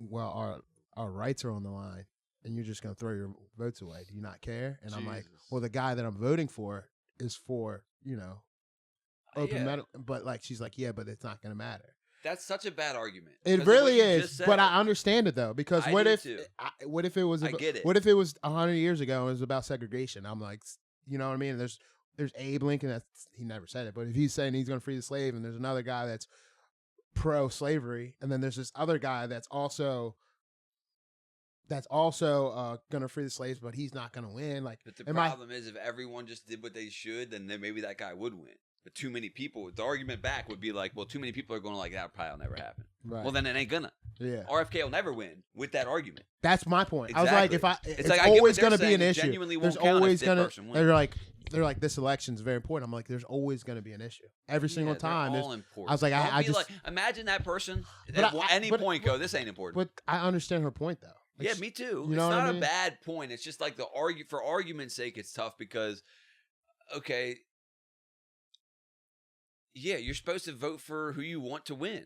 well, our rights are on the line, and you're just going to throw your votes away. Do you not care? And I'm like, Jesus. well, the guy that I'm voting for is for, open Yeah. medical. But like, she's like, yeah, but it's not going to matter. That's such a bad argument. It 'Cause of really what you is, just said. but I understand it though, because I what do if too. what if it was I get it. what if it was 100 years ago and it was about segregation? I'm like, you know what I mean? There's Abe Lincoln, he never said it, but if he's saying he's going to free the slave, and there's another guy that's pro slavery, and then there's this other guy that's also going to free the slaves, but he's not going to win. Like, But the am I- problem is, if everyone just did what they should, then maybe that guy would win. But too many people, the argument back would be like, well, too many people are going to like that. Probably will never happen. right? Well, then it ain't gonna. Yeah. RFK will never win with that argument. That's my point. Exactly. I was like, it's like, I get always what they're going to be saying, an it issue. genuinely There's won't count if always that going to. person wins. They're like, this election's very important. I'm like, there's always going to be an issue every single time. They're all important. I was like, I just like, imagine that person But at any point go, this ain't important. But I understand her point though. Like, yeah, me too. You know it's what not I mean? a bad point. It's just like for argument's sake, it's tough because, okay, yeah, you're supposed to vote for who you want to win,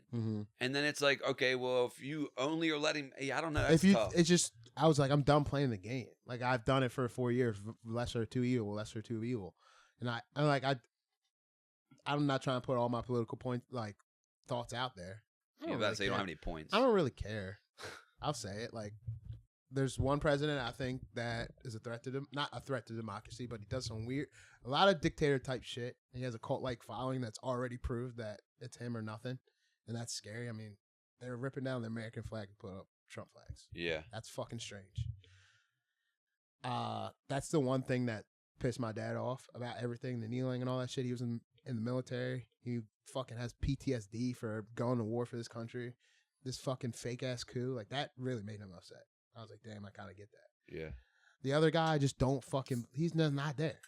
and then it's like, okay, well, if you only are letting, I don't know, that's tough. It's just, I was like, I'm done playing the game. Like I've done it for 4 years. Lesser of two evil, and I'm not trying to put all my political thoughts out there. You're about to say you don't have any points. I don't really care. I'll say it. Like, there's one president I think that is a threat to them, not a threat to democracy, but he does some a lot of dictator type shit. He has a cult-like following that's already proved that it's him or nothing, and that's scary. I mean, they're ripping down the American flag and put up Trump flags. Yeah, that's fucking strange. That's the one thing that pissed my dad off about everything, the kneeling and all that shit. He was in the military. He fucking has PTSD for going to war for this country. This fucking fake ass coup, like that really made him upset. I was like, damn, I kind of get that. Yeah. The other guy just don't fucking. He's not there.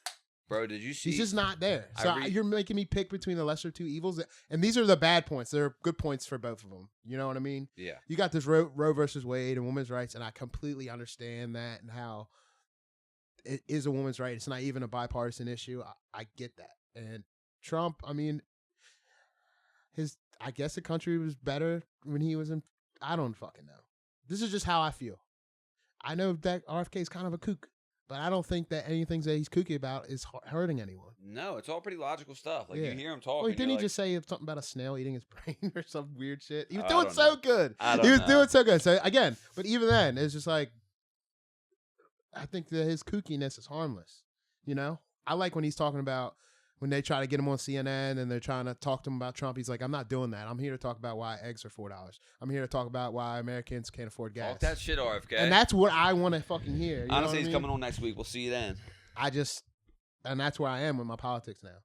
Bro, did you see? He's just not there. So you're making me pick between the lesser two evils, and these are the bad points. There are good points for both of them. You know what I mean? Yeah. You got this Roe versus Wade and women's rights, and I completely understand that and how it is a woman's right. It's not even a bipartisan issue. I get that. And Trump, I mean, I guess the country was better when he was in. I don't fucking know. This is just how I feel. I know that RFK is kind of a kook, but I don't think that anything that he's kooky about is hurting anyone. No, it's all pretty logical stuff. Like, you hear him talking. Well, didn't he just say something about a snail eating his brain or some weird shit? He was doing so good. He was doing so good. So, again, but even then, it's just like, I think that his kookiness is harmless. You know? I like when he's talking about when they try to get him on CNN and they're trying to talk to him about Trump. He's like, I'm not doing that. I'm here to talk about why eggs are $4. I'm here to talk about why Americans can't afford gas. Talk that shit, RFK. And that's what I want to fucking hear. Honestly, he's coming on next week. We'll see you then. And that's where I am with my politics now.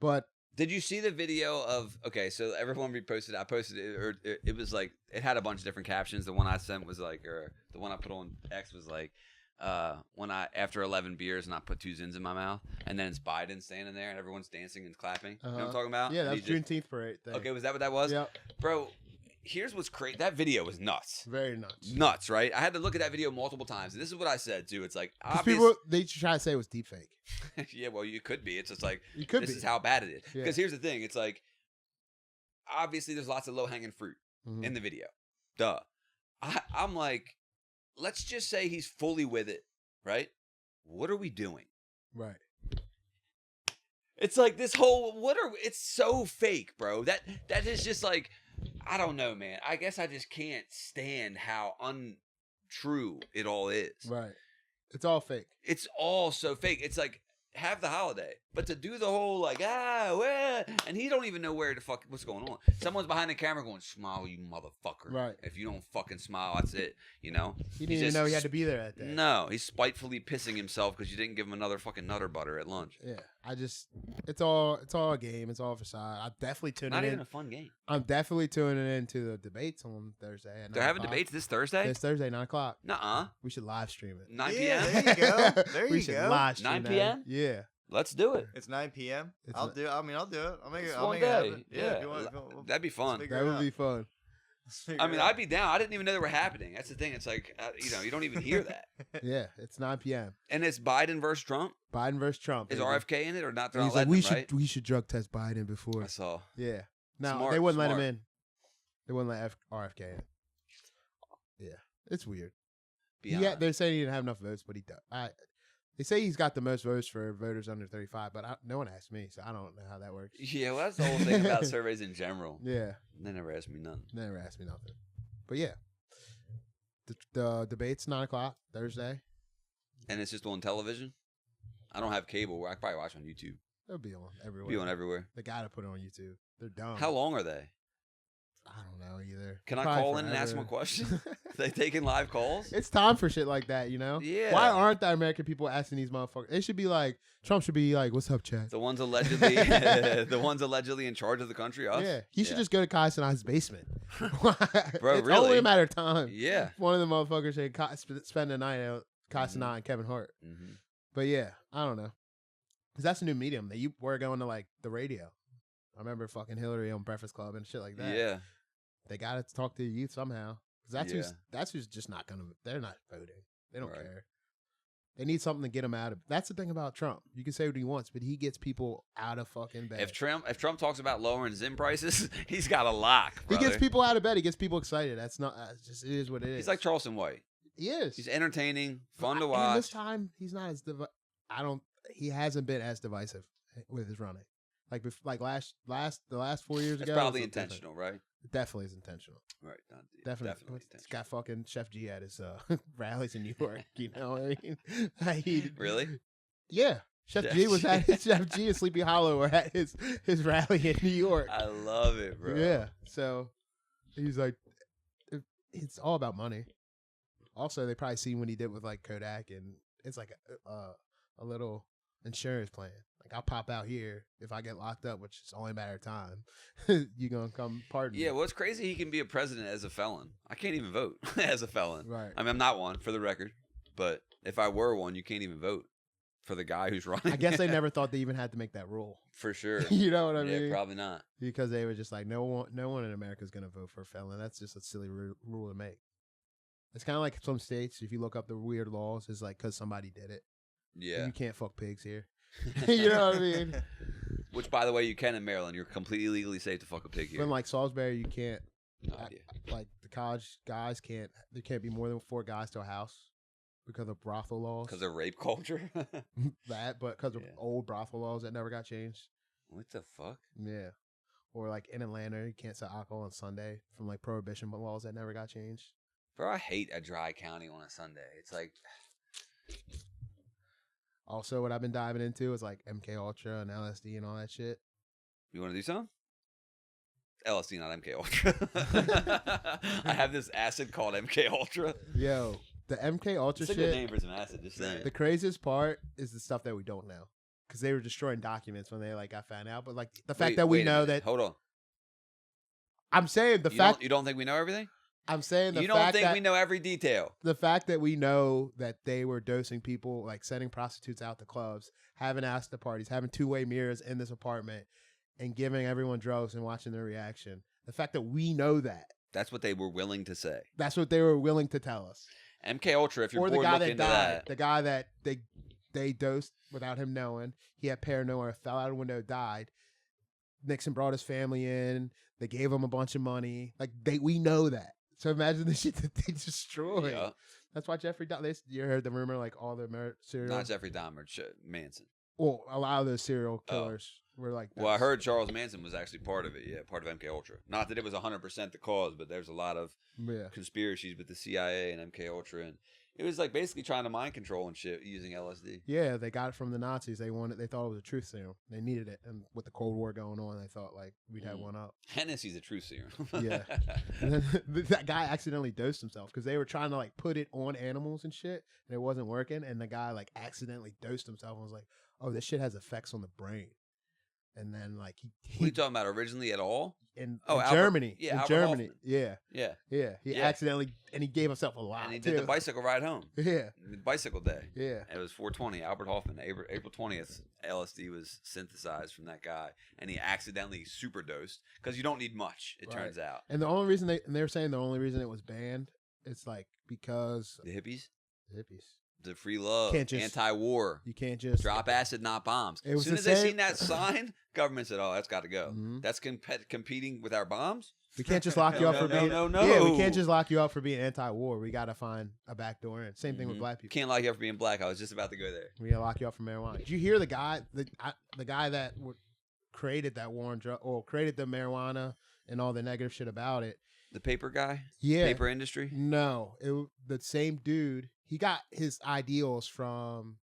But did you see the video of, okay, so everyone reposted it. I posted it, or it was like, it had a bunch of different captions. The one I sent was like, or the one I put on X was like, when after 11 beers and I put 2 Zins in my mouth, and then it's Biden standing there and everyone's dancing and clapping. You know what I'm talking about? Yeah, that was Juneteenth parade thing. Okay, was that what that was? Yep. Bro, here's what's crazy. That video was nuts. Very nuts. Nuts, right? I had to look at that video multiple times. And this is what I said, too. It's like, people, they try to say it was deep fake. Yeah, well, you could be. It's just like, this is how bad it is. Because here's the thing. It's like, obviously, there's lots of low-hanging fruit in the video. Duh. I'm like, let's just say he's fully with it, right? What are we doing? Right. It's like this whole, it's so fake, bro. That is just like, I don't know, man. I guess I just can't stand how untrue it all is. Right. It's all fake. It's all so fake. It's like, have the holiday, but to do the whole like, and he don't even know where the fuck, what's going on. Someone's behind the camera going, smile, you motherfucker. Right. If you don't fucking smile, that's it. You know? He didn't even know he had to be there that day. No, he's spitefully pissing himself because you didn't give him another fucking Nutter Butter at lunch. Yeah. It's all a game. It's all facade. I'm definitely tuning in. Not even a fun game. I'm definitely tuning into the debates on Thursday. They're having debates this Thursday? This Thursday, 9 o'clock. Nuh-uh. We should live stream it. 9 Yeah, p.m.? there you go. There We you should go. live stream 9 that. p.m.? Yeah. Let's do it. It's 9 p.m. It's I'll do it. I'll do it. I'll make it. It's I'll one make it day. happen. Yeah. If you want, That'd be fun. That would be fun. I mean, I'd be down. I didn't even know they were happening. That's the thing. It's like, you don't even hear that. Yeah, it's 9 p.m. And it's Biden versus Trump? Biden versus Trump. Is baby. RFK in it or not? They're And he's not like, letting him, right? we should drug test Biden before. I saw. Yeah. No, Smart, they wouldn't let him smart. in. They wouldn't let RFK in. Yeah, it's weird. Beyond. They're saying he didn't have enough votes, but he does. They say he's got the most votes for voters under 35, but no one asked me, so I don't know how that works. Yeah, well, that's the whole thing about surveys in general. Yeah. They never asked me nothing. Never asked me nothing. But yeah, the debate's 9 o'clock Thursday. And it's just on television? I don't have cable. I can probably watch on YouTube. It'll be on everywhere. Be on everywhere. They gotta put it on YouTube. They're dumb. How long are they? I don't know either. Can I Probably call in and ask them a forever. question? They taking live calls? It's time for shit like that, you know? Yeah. Why aren't the American people asking these motherfuckers? It should be like, Trump should be like, what's up, Chad? The ones allegedly in charge of the country, us? Yeah. He should just go to Kai Sinai's basement Bro, It's really? only a matter of time. Yeah. One of the motherfuckers should spend the night out, Casanat and Kevin Hart. Mm-hmm. But yeah, I don't know. Because that's a new medium. You were going to like the radio. I remember fucking Hillary on Breakfast Club and shit like that. Yeah. They got to talk to the youth somehow. Because Yeah. that's who's just not going to, they're not voting. They don't Right. care. They need something to get them out of. That's the thing about Trump. You can say what he wants, but he gets people out of fucking bed. If Trump talks about lowering Zim prices, he's got a lock, brother. He gets people out of bed. He gets people excited. That's not, just, it is what it is. He's like Charleston White. He is. He's entertaining, fun to And watch. this time, he's not as, he hasn't been as divisive with his running. Like the last 4 years That's ago. probably it was intentional, right? It definitely is intentional. Right. Definitely intentional. He's got fucking Chef G at his rallies in New York. You know what I mean? Really? Yeah. Chef G was at Chef G and Sleepy Hollow were at his rally in New York. I love it, bro. Yeah. So he's like, it's all about money. Also, they probably seen what he did with like Kodak, and it's like a little insurance plan. Like, I'll pop out here if I get locked up, which is only a matter of time. You gonna come pardon me. Yeah, well, it's crazy he can be a president as a felon. I can't even vote as a felon. Right. I mean, I'm not one, for the record. But if I were one, you can't even vote for the guy who's running. I guess they never thought they even had to make that rule. For sure. You know what I mean? Yeah, probably not. Because they were just like, no one in America is gonna vote for a felon. That's just a silly rule to make. It's kind of like some states. If you look up the weird laws, it's like because somebody did it. Yeah. You can't fuck pigs here. You know what I mean? Which, by the way, you can in Maryland. You're completely legally safe to fuck a pig here. But in like Salisbury, you can't. No idea. Like the college guys can't. There can't be more than 4 guys to a house because of brothel laws. Because of rape culture? That, but because of old brothel laws that never got changed. What the fuck? Yeah. Or like in Atlanta, you can't sell alcohol on Sunday from like prohibition laws that never got changed. Bro, I hate a dry county on a Sunday. It's like... Also, what I've been diving into is like MK Ultra and LSD and all that shit. You want to do something? LSD, not MK Ultra. I have this acid called MK Ultra. Yo, the MK Ultra It's a shit. good name for some acid, just saying. The craziest part is the stuff that we don't know, because they were destroying documents when they like got found out. But like the fact that we know that. Hold on. I'm saying the fact you don't think we know everything? I'm saying the you fact don't think that we know every detail. the fact that we know that they were dosing people, like sending prostitutes out to clubs, having after parties, having 2-way mirrors in this apartment, and giving everyone drugs and watching their reaction. The fact that we know that. That's what they were willing to say. That's what they were willing to tell us. MK Ultra, if you're Or the bored, guy look that into died. that. The guy that they dosed without him knowing. He had paranoia, fell out a window, died. Nixon brought his family in. They gave him a bunch of money. Like we know that. So imagine the shit that they destroyed. Yeah. That's why Jeffrey Dahmer. You heard the rumor, like all the serial. Not Jeffrey Dahmer, Manson. Well, a lot of those serial killers were like. Well, I heard Charles Manson was actually part of it. Yeah, part of MK Ultra. Not that it was 100% the cause, but there's a lot of conspiracies with the CIA and MK Ultra, and it was like basically trying to mind control and shit using LSD. Yeah, they got it from the Nazis. They thought it was a truth serum. They needed it, and with the Cold War going on, they thought like we'd have one up. Hennessy's a truth serum. Yeah, and then that guy accidentally dosed himself because they were trying to like put it on animals and shit, and it wasn't working. And the guy like accidentally dosed himself and was like, "Oh, this shit has effects on the brain." And then like What are you talking about originally at all? in Albert, Germany, yeah, in Albert Germany, Hoffman. yeah. He accidentally and he gave himself a lot. And he did the bicycle ride home. Yeah, The bicycle day. yeah. It was 420. Albert Hoffman. April 20th. LSD was synthesized from that guy, and he accidentally superdosed because you don't need much. It turns out. And the only reason they're saying the only reason it was banned, it's like because The hippies, the hippies. the free love, Can't just- anti-war, You can't just drop acid, not bombs. It was As soon the as they same- seen that sign, government said, "Oh, that's got to go. Mhm. That's competing with our bombs." We can't just lock you up for being. no. Yeah, we can't just lock you up for being anti-war. We gotta find a back door in. Same thing with Mhm. black people. Can't like you for being black. I was just about to go there. We gotta lock you up for marijuana. Did you hear the guy, the guy that created that war on drug, or created the marijuana and all the negative shit about it? The paper guy, Yeah, paper industry. No, the same dude. He got his ideals from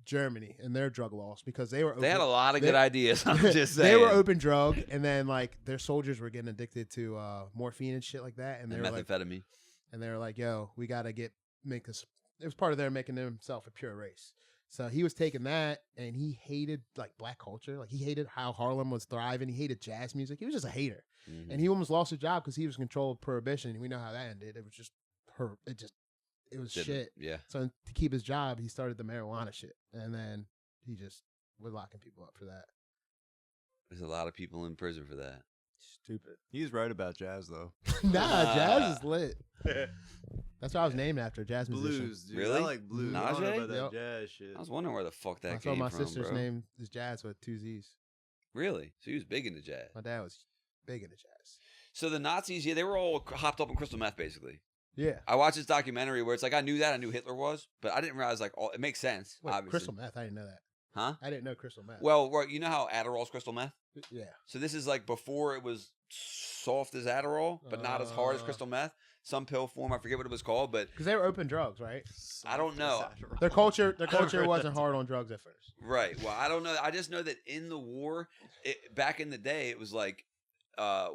Germany and their drug laws because they were. They had a lot of good ideas. I'm just saying. They were open drug, and then like their soldiers were getting addicted to morphine and shit like that, and they And were like, methamphetamine. "Yo, we gotta make this." It was part of their making themselves a pure race. So he was taking that, and he hated like black culture. Like he hated how Harlem was thriving. He hated jazz music. He was just a hater, and he almost lost his job because he was in control of prohibition. And we know how that ended. It was just it was shit. Yeah. So to keep his job, he started the marijuana shit, and then he just was locking people up for that. There's a lot of people in prison for that. Stupid. He's right about jazz though. Nah, jazz is lit. That's what I was named after, jazz musician. Blues, dude. Really? I like blues. I don't know Najee? about that Yep. jazz shit. I was wondering where the fuck that I saw came my from, sister's bro. name is Jazz with 2 Z's. Really? So he was big into jazz. My dad was big into jazz. So the Nazis, yeah, they were all hopped up on crystal meth, basically. Yeah. I watched this documentary where it's like I knew Hitler was, but I didn't realize like all it makes sense. Wait, obviously. crystal meth? I didn't know that. Huh? I didn't know crystal meth. Well, you know how Adderall's crystal meth? Yeah. So this is like before it was soft as Adderall, but not as hard as crystal meth. Some pill form, I forget what it was called, but Because they were open drugs, right? I don't know. Their culture wasn't hard on drugs at first. Right. Well, I don't know. I just know that in the war, back in the day, it was like,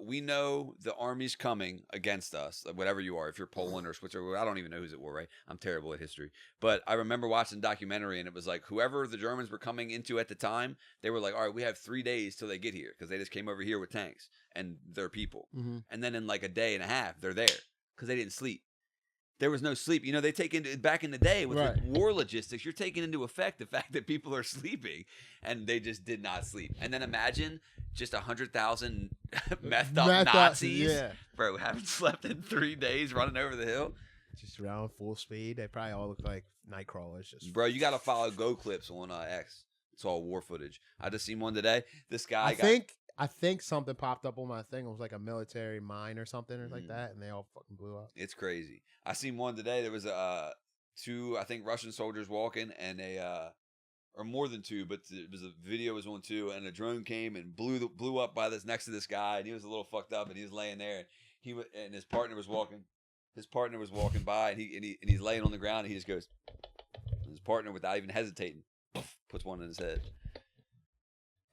we know the army's coming against us, like whatever you are. If you're Poland or Switzerland, I don't even know who's at war, right? I'm terrible at history. But I remember watching a documentary, and it was like whoever the Germans were coming into at the time, they were like, all right, we have 3 days till they get here because they just came over here with tanks and their people. Mm-hmm. And then in like a day and a half, they're there because they didn't sleep. There was no sleep. You know, they take into back in the day with Right. war logistics, you're taking into effect the fact that people are sleeping, and they just did not sleep. And then imagine just 100,000 methed up Nazis, bro, haven't slept in 3 days, running over the hill. Just around full speed. They probably all look like night crawlers. Just Bro, you got to follow Go Clips on X. It's all war footage. I just seen one today. This guy I think something popped up on my thing. It was like a military mine or something or like that, and they all fucking blew up. It's crazy. I seen one today. There was 2, I think, Russian soldiers walking, and or more than 2, but it was a video was on 2, and a drone came and blew up by this next to this guy, and he was a little fucked up, and he was laying there, and his partner was walking. His partner was walking by, and he's laying on the ground, and he just goes. And his partner, without even hesitating, puts one in his head.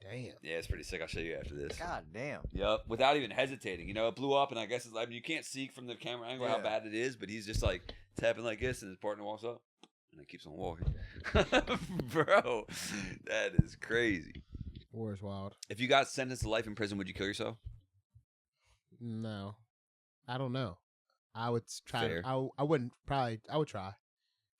Damn. Yeah, it's pretty sick. I'll show you after this. God damn. Yep, without even hesitating. You know, it blew up, and I guess you can't see from the camera angle how bad it is, but he's just like tapping like this, and his partner walks up, and he keeps on walking. Bro, that is crazy. War is wild. If you got sentenced to life in prison, would you kill yourself? No, I don't know. I would try. Fair. I wouldn't probably. I would try.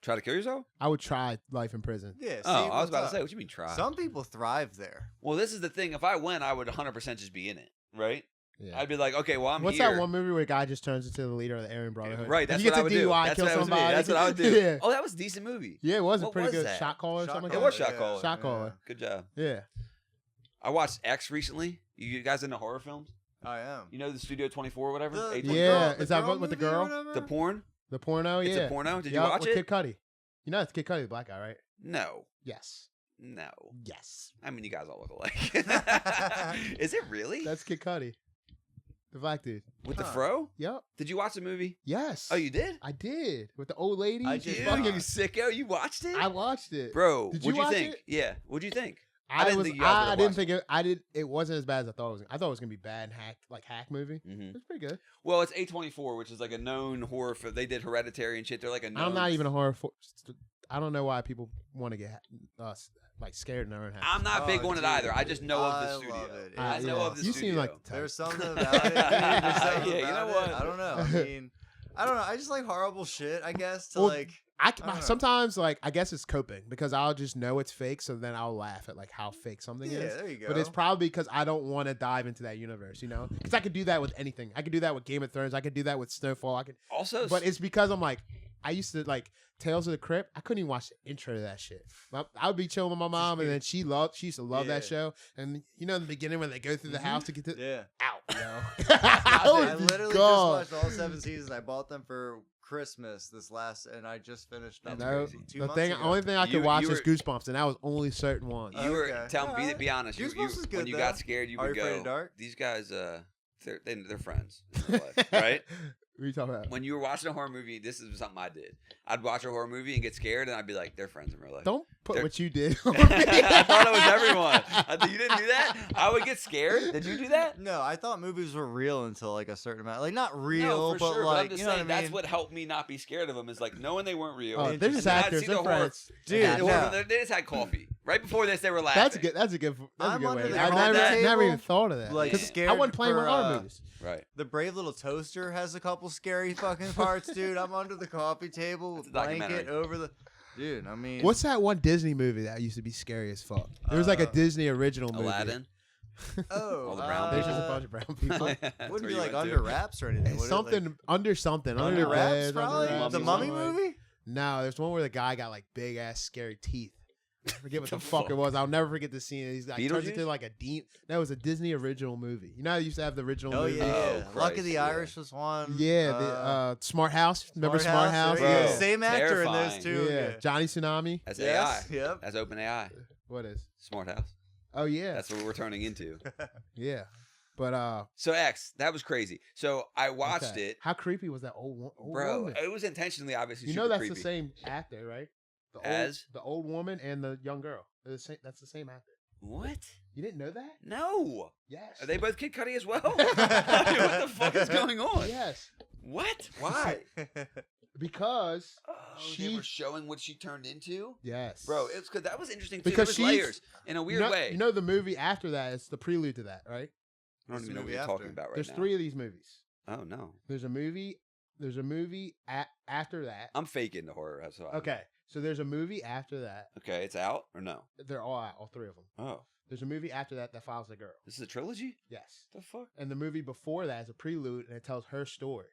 Try to kill yourself? I would try life in prison. Yeah. See, Oh, I was what's about up? to say, what you mean try? Some people thrive there. Well, this is the thing. If I went, I would 100% just be in it, right? Yeah. I'd be like, okay, well, I'm What's here. that one movie where a guy just turns into the leader of the Aryan Brotherhood? Right, that's If he what I would gets a do. DUI, That's kill what I was doing. somebody. That's what I would do. Yeah. Oh, that was a decent movie. Yeah, it was a What pretty was good that? shot caller or something. It like was that. Shot Caller. Shot caller. Good job. Yeah. I watched X recently. You guys into horror films? I am. You know the Studio 24 or whatever? The A24? Yeah, girl- is that girl with the movie or girl? whatever? The porn? The porno, It's yeah. a porno? Did you Yeah, watch with it? Kid Cudi. You know it's Kid Cudi, the black guy, right? No. Yes. No. Yes. I mean, you guys all look alike. Is it really? That's Kid Cudi. The black dude. With the Huh. fro? Yep. Did you watch the movie? Yes. Oh, you did? I did. With the old lady. I She's did. fucking- You sicko. You watched it? I watched it. Bro, Did what'd you you watch think? it? Yeah. What'd you think? I didn't was. think you guys I would've didn't watched think it. I did. It wasn't as bad as I thought it was. I thought it was gonna be bad and hack movie. Mm-hmm. It was pretty good. Well, it's A24, which is like a known horror film. They did Hereditary and shit. They're like a known... I'm not even a horror. I don't know why people want to get like scared in their own house. I'm not big on it dude. either. I just know of the I studio. love it. I know yeah. of the You studio. seem like the type. There's something about it. Dude. There's something Yeah, you know about what? it. I don't know. I mean, I don't know. I just like horrible shit, I guess, to Well, like... I don't know. sometimes like I guess it's coping because I'll just know it's fake, so then I'll laugh at like how fake something Yeah, is. there you go. But it's probably because I don't want to dive into that universe, you know? Because I could do that with anything. I could do that with Game of Thrones. I could do that with Snowfall. I could, Also, but it's because I'm like, I used to like Tales of the Crypt. I couldn't even watch the intro to that shit. I would be chilling with my mom, and then she used to love that Yeah. show. And you know, in the beginning when they go through the house to get to Yeah. out, you know? I literally gone. just watched all 7 seasons. I bought them for Christmas and I just finished them No, crazy. 2 the months thing, ago. only thing I You- could watch you is were- Goosebumps, and that was only certain ones. you were Okay. tell me, Alright. be honest. You, Goosebumps is good, when you though. got scared, you Are would You Afraid go. of Dark? These guys, they're friends, in real life, right? What are you talking about? When you were watching a horror movie, this is something I did. I'd watch a horror movie and get scared, and I'd be like, "They're friends in real life." Don't put They're- what you did. I thought it was everyone. You didn't do that. I would get scared. Did you do that? No, I thought movies were real until like a certain amount. Like not real, No, for but sure. like I'm just you know saying what I mean. that's what helped me not be scared of them. Is like knowing they weren't real. Oh, And they're just then I'd actors. see They're the horror. friends. Dude, Actors. no. They just had coffee. Right before this, they were laughing. That's a good. That's a good I'm way. under the I coffee never table, even thought of that. like, 'Cause scared I wasn't playing with for, horror movies. Right. The Brave Little Toaster has a couple scary fucking parts, dude. I'm under the coffee table with It's a documentary. blanket over the. Dude, I mean, What's that one Disney movie that used to be scary as fuck? There was like a Disney original movie. Aladdin. Oh, All the brown There's just a bunch of brown people. That's wouldn't where be you like went under to. wraps or anything. would it? something Like, under something. under the wraps, bed, probably. under wraps, The Mummy something. movie. No, there's one where the guy got like big ass scary teeth. I forget what The the fuck fuck? it was. I'll never forget the scene. He's like turns Beetlejuice? into like a demon. That was a Disney original movie. You know how they used to have the original Oh movie? yeah, Oh, yeah. Christ, Lucky the yeah. Irish was one. Yeah, the Smart House. Remember Smart House? there you go. Bro, Same actor in terrifying. those two. Yeah. Johnny Tsunami. That's Yes. AI. Yep. That's open AI. What is? Smart house. Oh yeah. That's what we're turning into. Yeah. But So X, that was crazy. So I watched okay. it, How creepy was that old bro. woman? It was intentionally, obviously. You know super that's creepy. the same actor, right? The old woman and the young girl. They're the same, that's the same actor. What? You didn't know that? No. Yes. Are they both Kid Cudi as well? I mean, what the fuck is going on? Yes. What? Why? Because Oh, they were showing what she turned into, yes, bro. It's because that was interesting too. Because There was she's- layers in a weird way. You know the movie after that is the prelude to that, right? I don't even know what movie you're after? talking about right There's now. 3 of these movies. Oh no, There's a movie after that. I'm faking the horror. That's why. Okay, so there's a movie after that. Okay, it's out or no? They're all out, all 3 of them. Oh, There's a movie after that that follows the girl. this is a trilogy. Yes. The fuck? And the movie before that is a prelude, and it tells her story.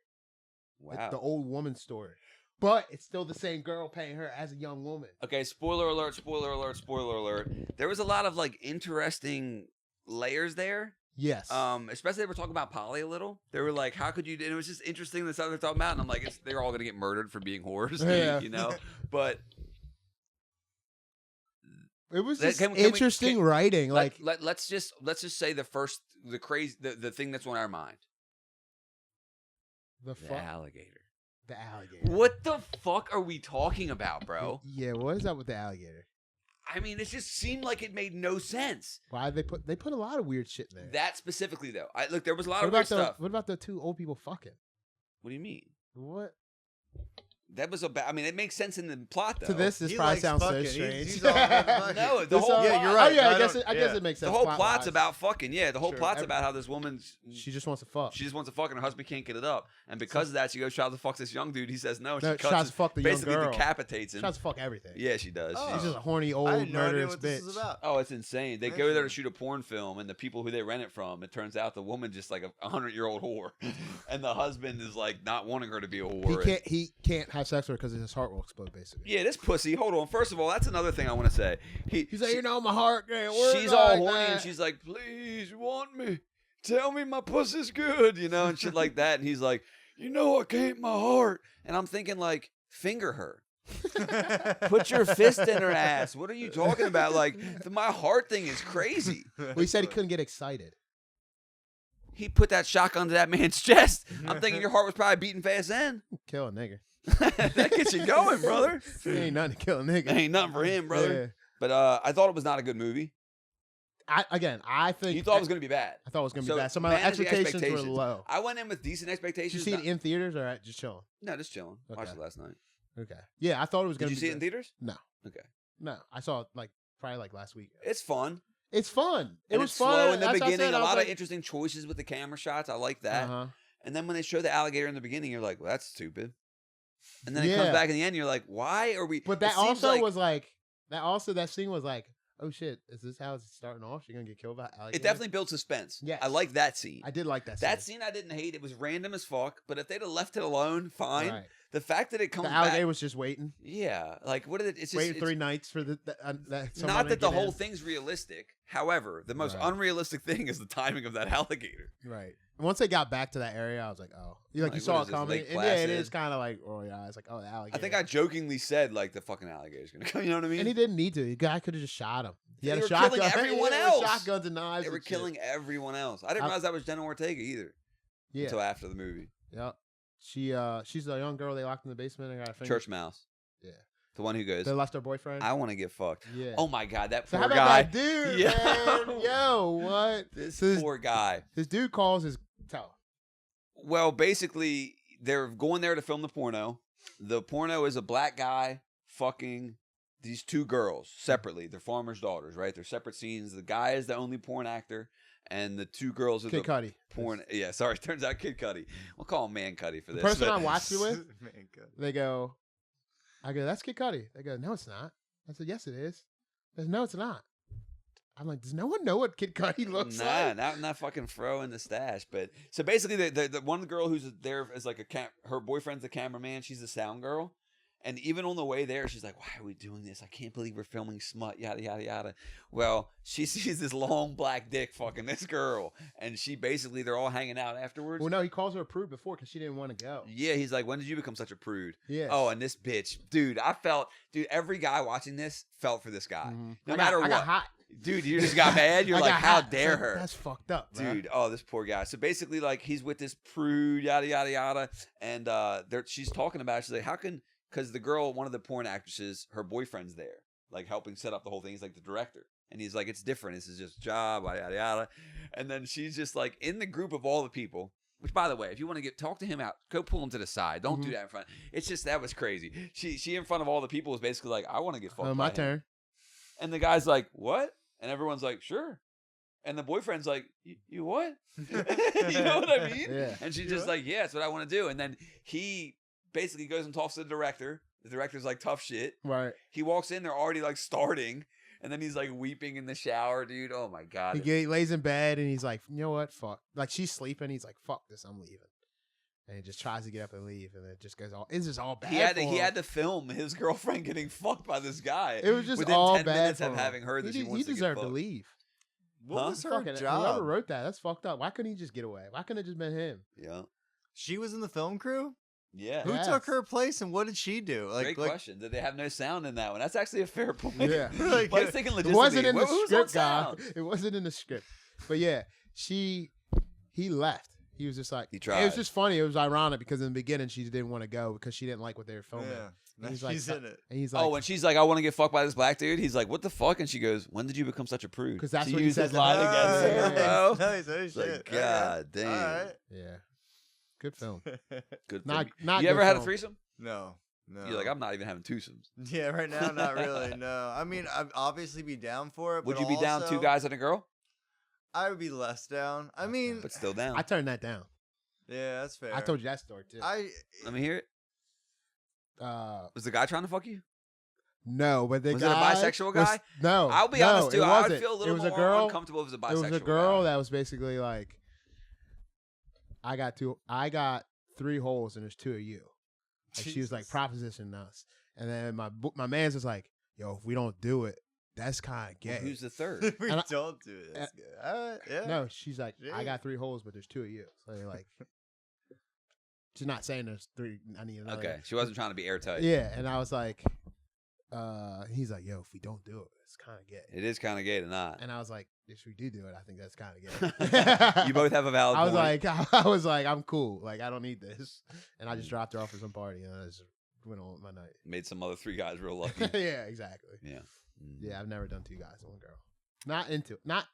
Wow. It's the old woman's story. But it's still the same girl playing her as a young woman. Okay, spoiler alert, spoiler alert, spoiler alert. There was a lot of like interesting layers there. Yes. Especially they were talking about Polly a little. They were like, how could you, and it was just interesting the stuff they're talking about, and I'm like, they're all gonna get murdered for being whores, Yeah. you know? But It was Let- just can we- interesting writing. Like, let's just say the thing that's on our mind. the The fuck? alligator. The alligator. What the fuck are we talking about, bro? Yeah, what is up with the alligator? I mean, it just seemed like it made no sense. Why they put a lot of weird shit in there. That specifically, though, look, there was a lot What of weird about stuff. what about the 2 old people fucking? What do you mean? What? That was I mean, it makes sense in the plot, though. To this He probably likes sounds fucking. so strange. He's all about fucking. No, the This whole all- Yeah, plot, you're right. Oh yeah, I I guess don't- I guess yeah. it makes sense. the whole plot's plot-wise. about fucking. Yeah, the whole Sure. plot's about how this woman's She just wants to fuck. she just wants to fuck and her husband can't get it up, and because of that, she goes tries to fuck this young dude. He says no. No, She she cuts tries his- to fuck the young basically girl. decapitates She him. tries to fuck everything. Yeah, she does. Oh. She's just a horny old I had no idea murderous what bitch. this is about. Oh, it's insane. They go there to shoot a porn film, and the people who they rent it from, it turns out the woman just like a 100-year-old whore, and the husband is like not wanting her to be a whore. He can't have sex with her because his heart will explode. Basically, Yeah, this pussy. Hold on. First of all, that's another thing I want to say. he's like, my heart can't work. She's all like horny that. and she's like, please, you want me? Tell me my pussy's good, you know, and shit like that. And he's like, you know, I can't my heart. And I'm thinking like, finger her. Put your fist in her ass. What are you talking about? Like, my heart thing is crazy. Well, he said he couldn't get excited. He put that shotgun to that man's chest. I'm thinking your heart was probably beating fast then. Kill a nigga. That gets you going, brother. Ain't nothing to kill a nigga. Ain't nothing for him, brother. But I thought it was not a good movie. Yeah. I think You thought it was going to be bad. I thought it was gonna be So, bad. So my manage the expectations were expectations. low. I went in with decent Did expectations. you see it in theaters or just chilling? No, just chilling. Watched Okay. it last night. Okay. Yeah, I thought it was Did gonna you be see it in good. theaters? No. Okay. No, I saw it probably last week. It's fun. It's fun. It And was it's fun slow in the That's what I beginning. said, A I was lot like, of interesting choices with the camera shots. I like that. Uh-huh. And then when they show the alligator in the beginning, you're like, well, that's stupid. And then it Yeah. comes back in the end, you're like, why are we? But it that seems also like- was like that scene was like, oh shit, is this how it's starting off? She's gonna get killed by alligator? It definitely builds suspense. Yes. I like that scene. I did like that. That scene I didn't hate. It was random as fuck. But if they'd have left it alone, fine. Right. The fact that it comes The alligator back, was just waiting, yeah, like what did it? It's just waiting it's, 3 nights for that someone not to that the get whole in. thing's realistic. However, the most Right. unrealistic thing is the timing of that alligator. Right. And once they got back to that area, I was like, oh, you Like, saw what it is this, coming. Lake And yeah, it Placid? is kind of like, oh yeah, it's like, oh, the alligator. I think I jokingly said like the fucking alligator's gonna come. You know what I mean? And he didn't need to. The guy could have just shot him. He had They a were shotgun. killing everyone Yeah, else. Shotguns and knives. They were and shit. killing everyone else. I didn't I- realize that was Jenna Ortega either Yeah. until after the movie. Yep. she's a young girl they locked in the basement and got a finger. Church mouse. Yeah. The one who goes, They lost their boyfriend. I want to get fucked. Yeah. Oh my God, that So poor how about guy. that dude, Yo. man? Yo, what? This So poor guy. This dude calls his toe. Well, basically, they're going there to film the porno. The porno is a black guy fucking these two girls separately. They're farmers' daughters, right? They're separate scenes. The guy is the only porn actor, and the two girls are Kid the Cudi. porn. Yeah, sorry. Turns out Kid Cudi. We'll call him Man Cudi for The this. person but- I watched it with, Man, good. they go, I go, that's Kid Cudi. They go, no, it's not. I said, yes, it is. They said, no, it's not. I'm like, does no one know what Kid Cudi looks like? not fucking fro in the stash. But so basically, the one girl who's there is like her boyfriend's the cameraman. She's the sound girl, and even on the way there, she's like, "Why are we doing this? I can't believe we're filming smut." Yada yada yada. Well, she sees this long black dick fucking this girl, and they're all hanging out afterwards. Well, no, he calls her a prude before because she didn't want to go. Yeah, he's like, "When did you become such a prude?" Yeah. Oh, and this bitch, dude, every guy watching this felt for this guy. Mhm. No matter I what. got hot. Dude, you just got mad. You're I like, got how hot. dare It's like, her? That's fucked up, bro. Dude, oh, this poor guy. So basically, like, he's with this prude, yada, yada, yada. And she's talking about it. She's like, how can, because the girl, one of the porn actresses, her boyfriend's there, like, helping set up the whole thing. He's like the director. And he's like, it's different. This is just a job, yada, yada, yada. And then she's just like, in the group of all the people, which, by the way, if you want to talk to him out, go pull him to the side. Don't do that in front. It's just, that was crazy. She in front of all the people was basically like, I want to get fucked by My him. turn. And the guy's like, what? And everyone's like, sure. And the boyfriend's like, you what? You know what I mean? Yeah. And she's just like, yeah, that's what I want to do. And then he basically goes and talks to the director. The director's like, tough shit. Right. He walks in, they're already like starting. And then he's like weeping in the shower, dude. Oh my God. He lays in bed and he's like, you know what? Fuck. Like, she's sleeping. He's like, fuck this. I'm leaving. And he just tries to get up and leave. And it just goes it's just all bad. He had to film his girlfriend getting fucked by this guy. It was just within all 10 bad. minutes for of him. having heard that she wants to get deserved to fucked. leave. What Huh? was her Fucking, job? whoever wrote that, that's fucked up. Why couldn't he just get away? Why couldn't it just been him? Yeah. She was in the film crew. Yeah. Who Yes. took her place and what did she do? Great question. Did they have no sound in that one? That's actually a fair point. Yeah. Like, But I was thinking It wasn't in the Who's on script, guy. sound? It wasn't in the script. But yeah, he left. He was just like, He It tried. was just funny. It was ironic because in the beginning she didn't want to go because she didn't like what they were filming. Yeah. And he's She's like, in it. And he's like, Oh, when she's like, I want to get fucked by this black dude, he's like, what the fuck? And she goes, when did you become such a prude? 'Cause that's She what he used says his in line the- against her, Yeah. bro. Nice. Oh, It's shit. like, God Okay. damn. All right. yeah, good film. Good Not film. not. You good ever had a film. threesome? No. You're like, I'm not even having twosomes. Yeah, right now, not really. No. I mean, I'd obviously be down for it. Would but you be down also, two guys and a girl? I would be less down. I mean, But still down. I turned that down. yeah, that's fair. I told you that story too. Let me hear it. Was the guy trying to fuck you? No, but the Was it a guy bisexual was- guy? No, I'll be no, honest, too. it I would wasn't. feel a It little was more a girl. uncomfortable if it was a bisexual It was a girl guy. that was basically like, I got 3 holes and there's 2 of you. Like she was like Jesus. propositioning us, and then my man's was like, yo, if we don't do it, that's kind of gay. Well, who's the third? we And I- don't do it. That's good. All right, yeah. No, she's like, I Yeah. got 3 holes, but there's 2 of you. So you're like, she's not saying there's 3. I need another. Okay, she wasn't trying to be airtight. Yeah, and I was like, he's like, yo, if we don't do it, it's kind of gay. It is kind of gay to not. And I was like, if we do it, I think that's kind of gay. You both have a valid I was point. like, I'm cool. Like, I don't need this. And I just dropped her off for some party, and I just went on with my night. Made some other 3 guys real lucky. Yeah, exactly. Yeah. Yeah, I've never done 2 guys and 1 girl. Not into it.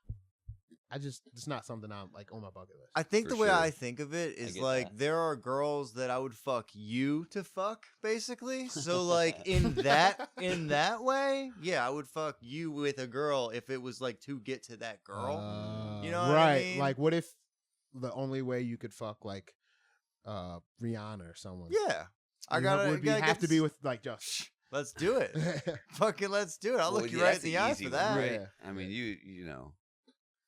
It's not something I'm like on my bucket list. I think For the way sure. I think of it is get like that. there are girls that I would fuck you to fuck, basically. So like in that way, yeah, I would fuck you with a girl if it was like to get to that girl. You know what I right? mean? Like, what if the only way you could fuck like Rihanna or someone? Yeah, I You gotta, would gotta have get to be with like just. Let's do it. Fucking let's do it. I'll Well, look you yeah, right that's in the the eye easy for one, that. right? Yeah. I mean, you know.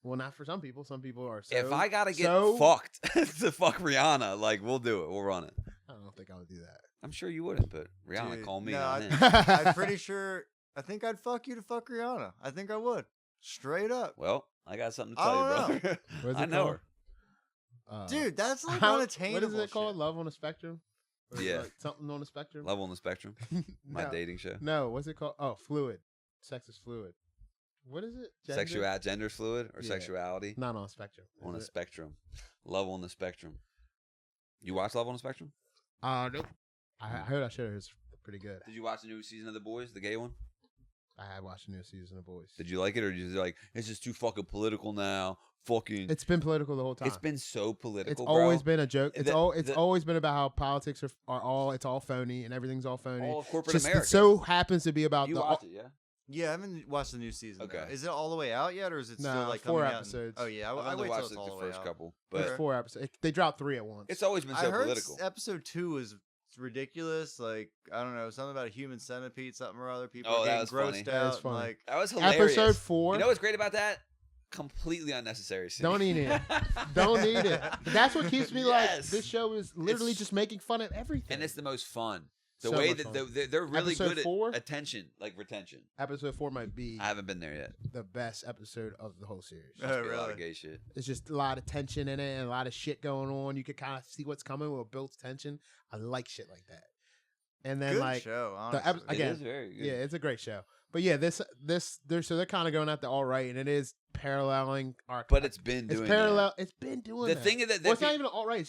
Well, not for some people. Some people are. So, If I gotta get so- fucked to fuck Rihanna, like we'll do it. We'll run it. I don't think I would do that. I'm sure you wouldn't, but Rihanna, Dude, call me. no, I'm in. I'm pretty sure. I think I'd fuck you to fuck Rihanna. I think I would. Straight up. Well, I got something to I tell don't you, brother. What is I it know called? her. Dude, that's like How- unattainable. What is it called? shit. Love on the Spectrum? Or Yeah. like something on the spectrum. Level on the spectrum. My no, dating show. No, what's it called? Oh, fluid. Sex is fluid. What is it? Gender? Gender's fluid or Yeah. sexuality Not on a spectrum. on a Is it? spectrum. Love on the spectrum. You watch Love on the Spectrum? Nope. I heard that show was pretty good. Did you watch the new season of The Boys, the gay one? I had watched the new season of Boys. Did you like it, or did you like it's just too fucking political now? Fucking. It's been political the whole time. It's been so political. It's bro. always been a joke. It's always been about how politics are all phony and everything's all phony. All of corporate Just America. It so happens to be about You watched it, yeah? Yeah, I haven't watched the new season. Okay. Though. Is it all the way out yet, or is it still like 4 coming episodes. out? Oh yeah, I've I only wait till watched it's like all the the way first out. couple, There's but 4 episodes. They dropped 3 at once. it's always been I so heard political. episode 2 was ridiculous. Like I don't know, something about a human centipede, something or other. People Oh, that getting was funny. grossed That was out. funny. Like That was hilarious. Episode 4. You know what's great about that? Completely unnecessary scene. Don't need it. Don't need it. But that's what keeps me like. Yes. This show is literally It's- just making fun of everything. And it's the most fun. The So way much that fun. they're really Episode good 4? at attention, like retention. Episode 4 might be I haven't been there yet. the best episode of the whole series. Oh, Must be a lot of really? gay shit. There's just a lot of tension in it and a lot of shit going on. You could kind of see what's coming with built tension. I like shit like that. And then good like show. the Honestly. again, It is very good. yeah, it's a great show. But yeah, they're kind of going at the all right, and it is paralleling our. But it's been doing parallel. It's been doing The that. thing is that Well, it's not even all right.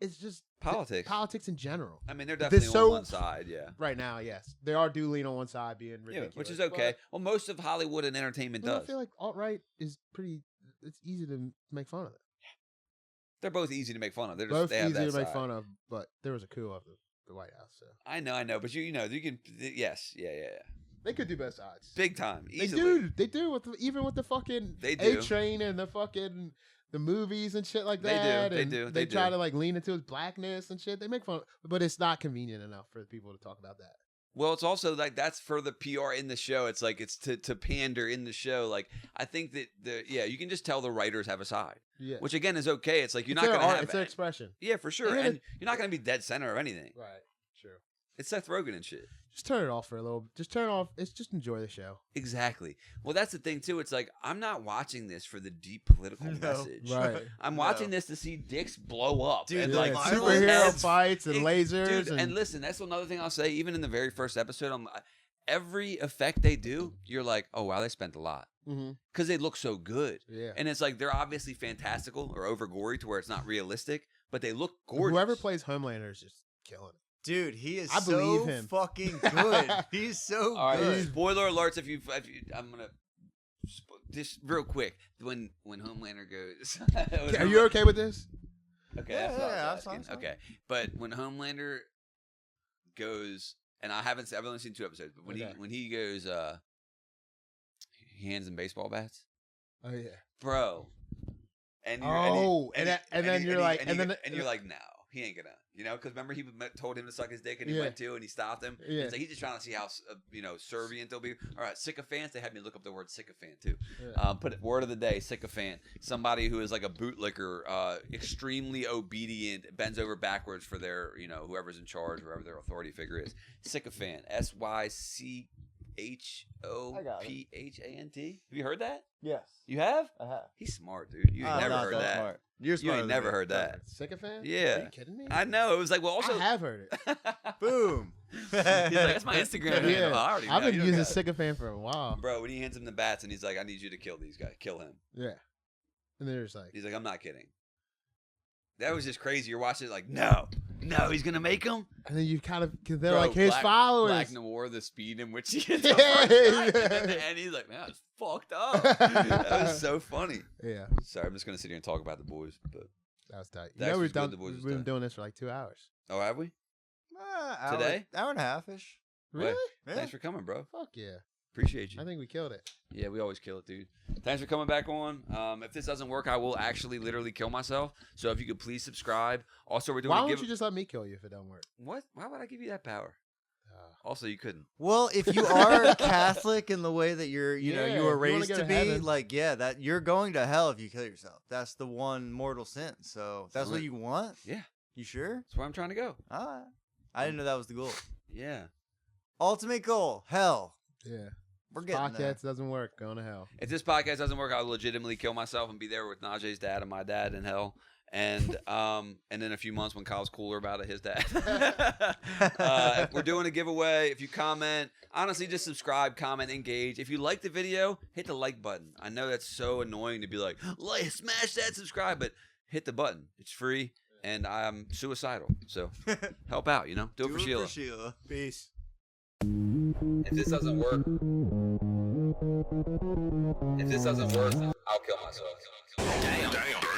It's just politics. politics in general. I mean, they're definitely so- on one side, yeah. Right now, yes, they do lean on one side, being Yeah, ridiculous, which is okay. but- Well, most of Hollywood and entertainment Well, I does. feel like alt right is pretty. It's easy to make fun of it. They're both easy to make fun of. They're just Both they have easy that to make side. fun of, but there was a coup of the White House, so I know, but you can. Yes, yeah. they could do both sides. Big time, They easily. do even with the fucking They do. A Train and the fucking the movies and shit like They do, that. they and do, They they try do. to like lean into his blackness and shit. They make fun, but it's not convenient enough for people to talk about that. Well, it's also like that's for the PR in the show. It's like it's to pander in the show. Like I think that you can just tell the writers have a side, Yeah, which again is okay. It's like you're It's not their going to art, have it's their expression. yeah, for sure, And and you're not going to be dead center of anything. Right. True. It's Seth Rogen and shit. Just turn it off for a little. Just turn it off. It's just enjoy the show. Exactly. Well, that's the thing too. It's like I'm not watching this for the deep political No. message. Right. I'm No. watching this to see dicks blow up Dude, and yeah, like violence. people's superhero heads. fights and It- lasers. Dude, and listen, that's another thing I'll say. Even in the very first episode, every effect they do, you're like, oh wow, they spent a lot Mhm. because they look so good. Yeah. And it's like they're obviously fantastical or over gory to where it's not realistic, but they look gorgeous. Whoever plays Homelander is just killing it. Dude, he is I believe so him. fucking good. He's so All right, good. spoiler alerts. If you, I'm gonna just real quick when Homelander goes. Are you okay with this? Okay, Yeah, that's what I was yeah, asking. that's fine. Okay, but when Homelander goes, and I've only seen 2 episodes, but Okay. when he goes, he hands him baseball bats, Oh yeah. bro. And then you're like, you're like, no, he ain't gonna, because remember he told him to suck his dick and he Yeah. went to, and he stopped him. Yeah. It's like he's just trying to see how servient they'll be. All right, sycophants. They had me look up the word sycophant too. Yeah. Put it, word of the day: sycophant. Somebody who is like a bootlicker, extremely obedient, bends over backwards for their, whoever's in charge, whoever their authority figure is. Sycophant. SYCHOPHANT. Have you heard that? Yes, You have? I have. He's smart, dude. You ain't I'm never not heard that that. smart. You're You smarter ain't than never me. heard that. Sycophant? Yeah. Are you kidding me? I know. It was like, well, also. I have heard it. Boom. He's like, that's my Instagram handle. Yeah. I already know. I've been You don't using got it. sycophant for a while. Bro, when he hands him the bats and he's like, I need you to kill these guys. Kill him. Yeah. And there's like, He's like, I'm not kidding. That was just crazy. You're watching it like, no, he's going to make him. and then you kind of, because they're Bro, like his Black followers. Noir, the speed in which he hits Yeah. and he's like, man, it's fucked up. That was so funny. Yeah. Sorry, I'm just going to sit here and talk about the boys. But That was tight. Dax You know, was good, the boys was we've been tight. doing this for like 2 hours. Oh, have we? Hour, Today? Hour and a half-ish. Really? Yeah. Thanks for coming, bro. Fuck yeah. Appreciate you. I think we killed it. Yeah, we always kill it, dude. Thanks for coming back on. If this doesn't work, I will actually literally kill myself. So if you could please subscribe. Also, we're doing Why a don't give. you just let me kill you if it don't work? What? Why would I give you that power? Also, you couldn't. Well, if you are Catholic in the way that you're, you Yeah, were if you wanna raised go to to be, heaven. like, yeah, that you're going to hell if you kill yourself. That's the one mortal sin. So that's what Right. you want? Yeah. You sure? That's where I'm trying to go. All right. I didn't know that was the goal. Yeah. Ultimate goal, hell. Yeah. We're getting there. Podcast doesn't work. Going to hell. If this podcast doesn't work, I'll legitimately kill myself and be there with Najee's dad and my dad in hell. And in a few months when Kyle's cooler about it, his dad. If we're doing a giveaway. If you comment, honestly, just subscribe, comment, engage. If you like the video, hit the like button. I know that's so annoying to be like, smash that subscribe, but hit the button. It's free. and I'm suicidal. So help out, you know? Do it for Sheila. Peace. If this doesn't work, I'll kill myself. Damn.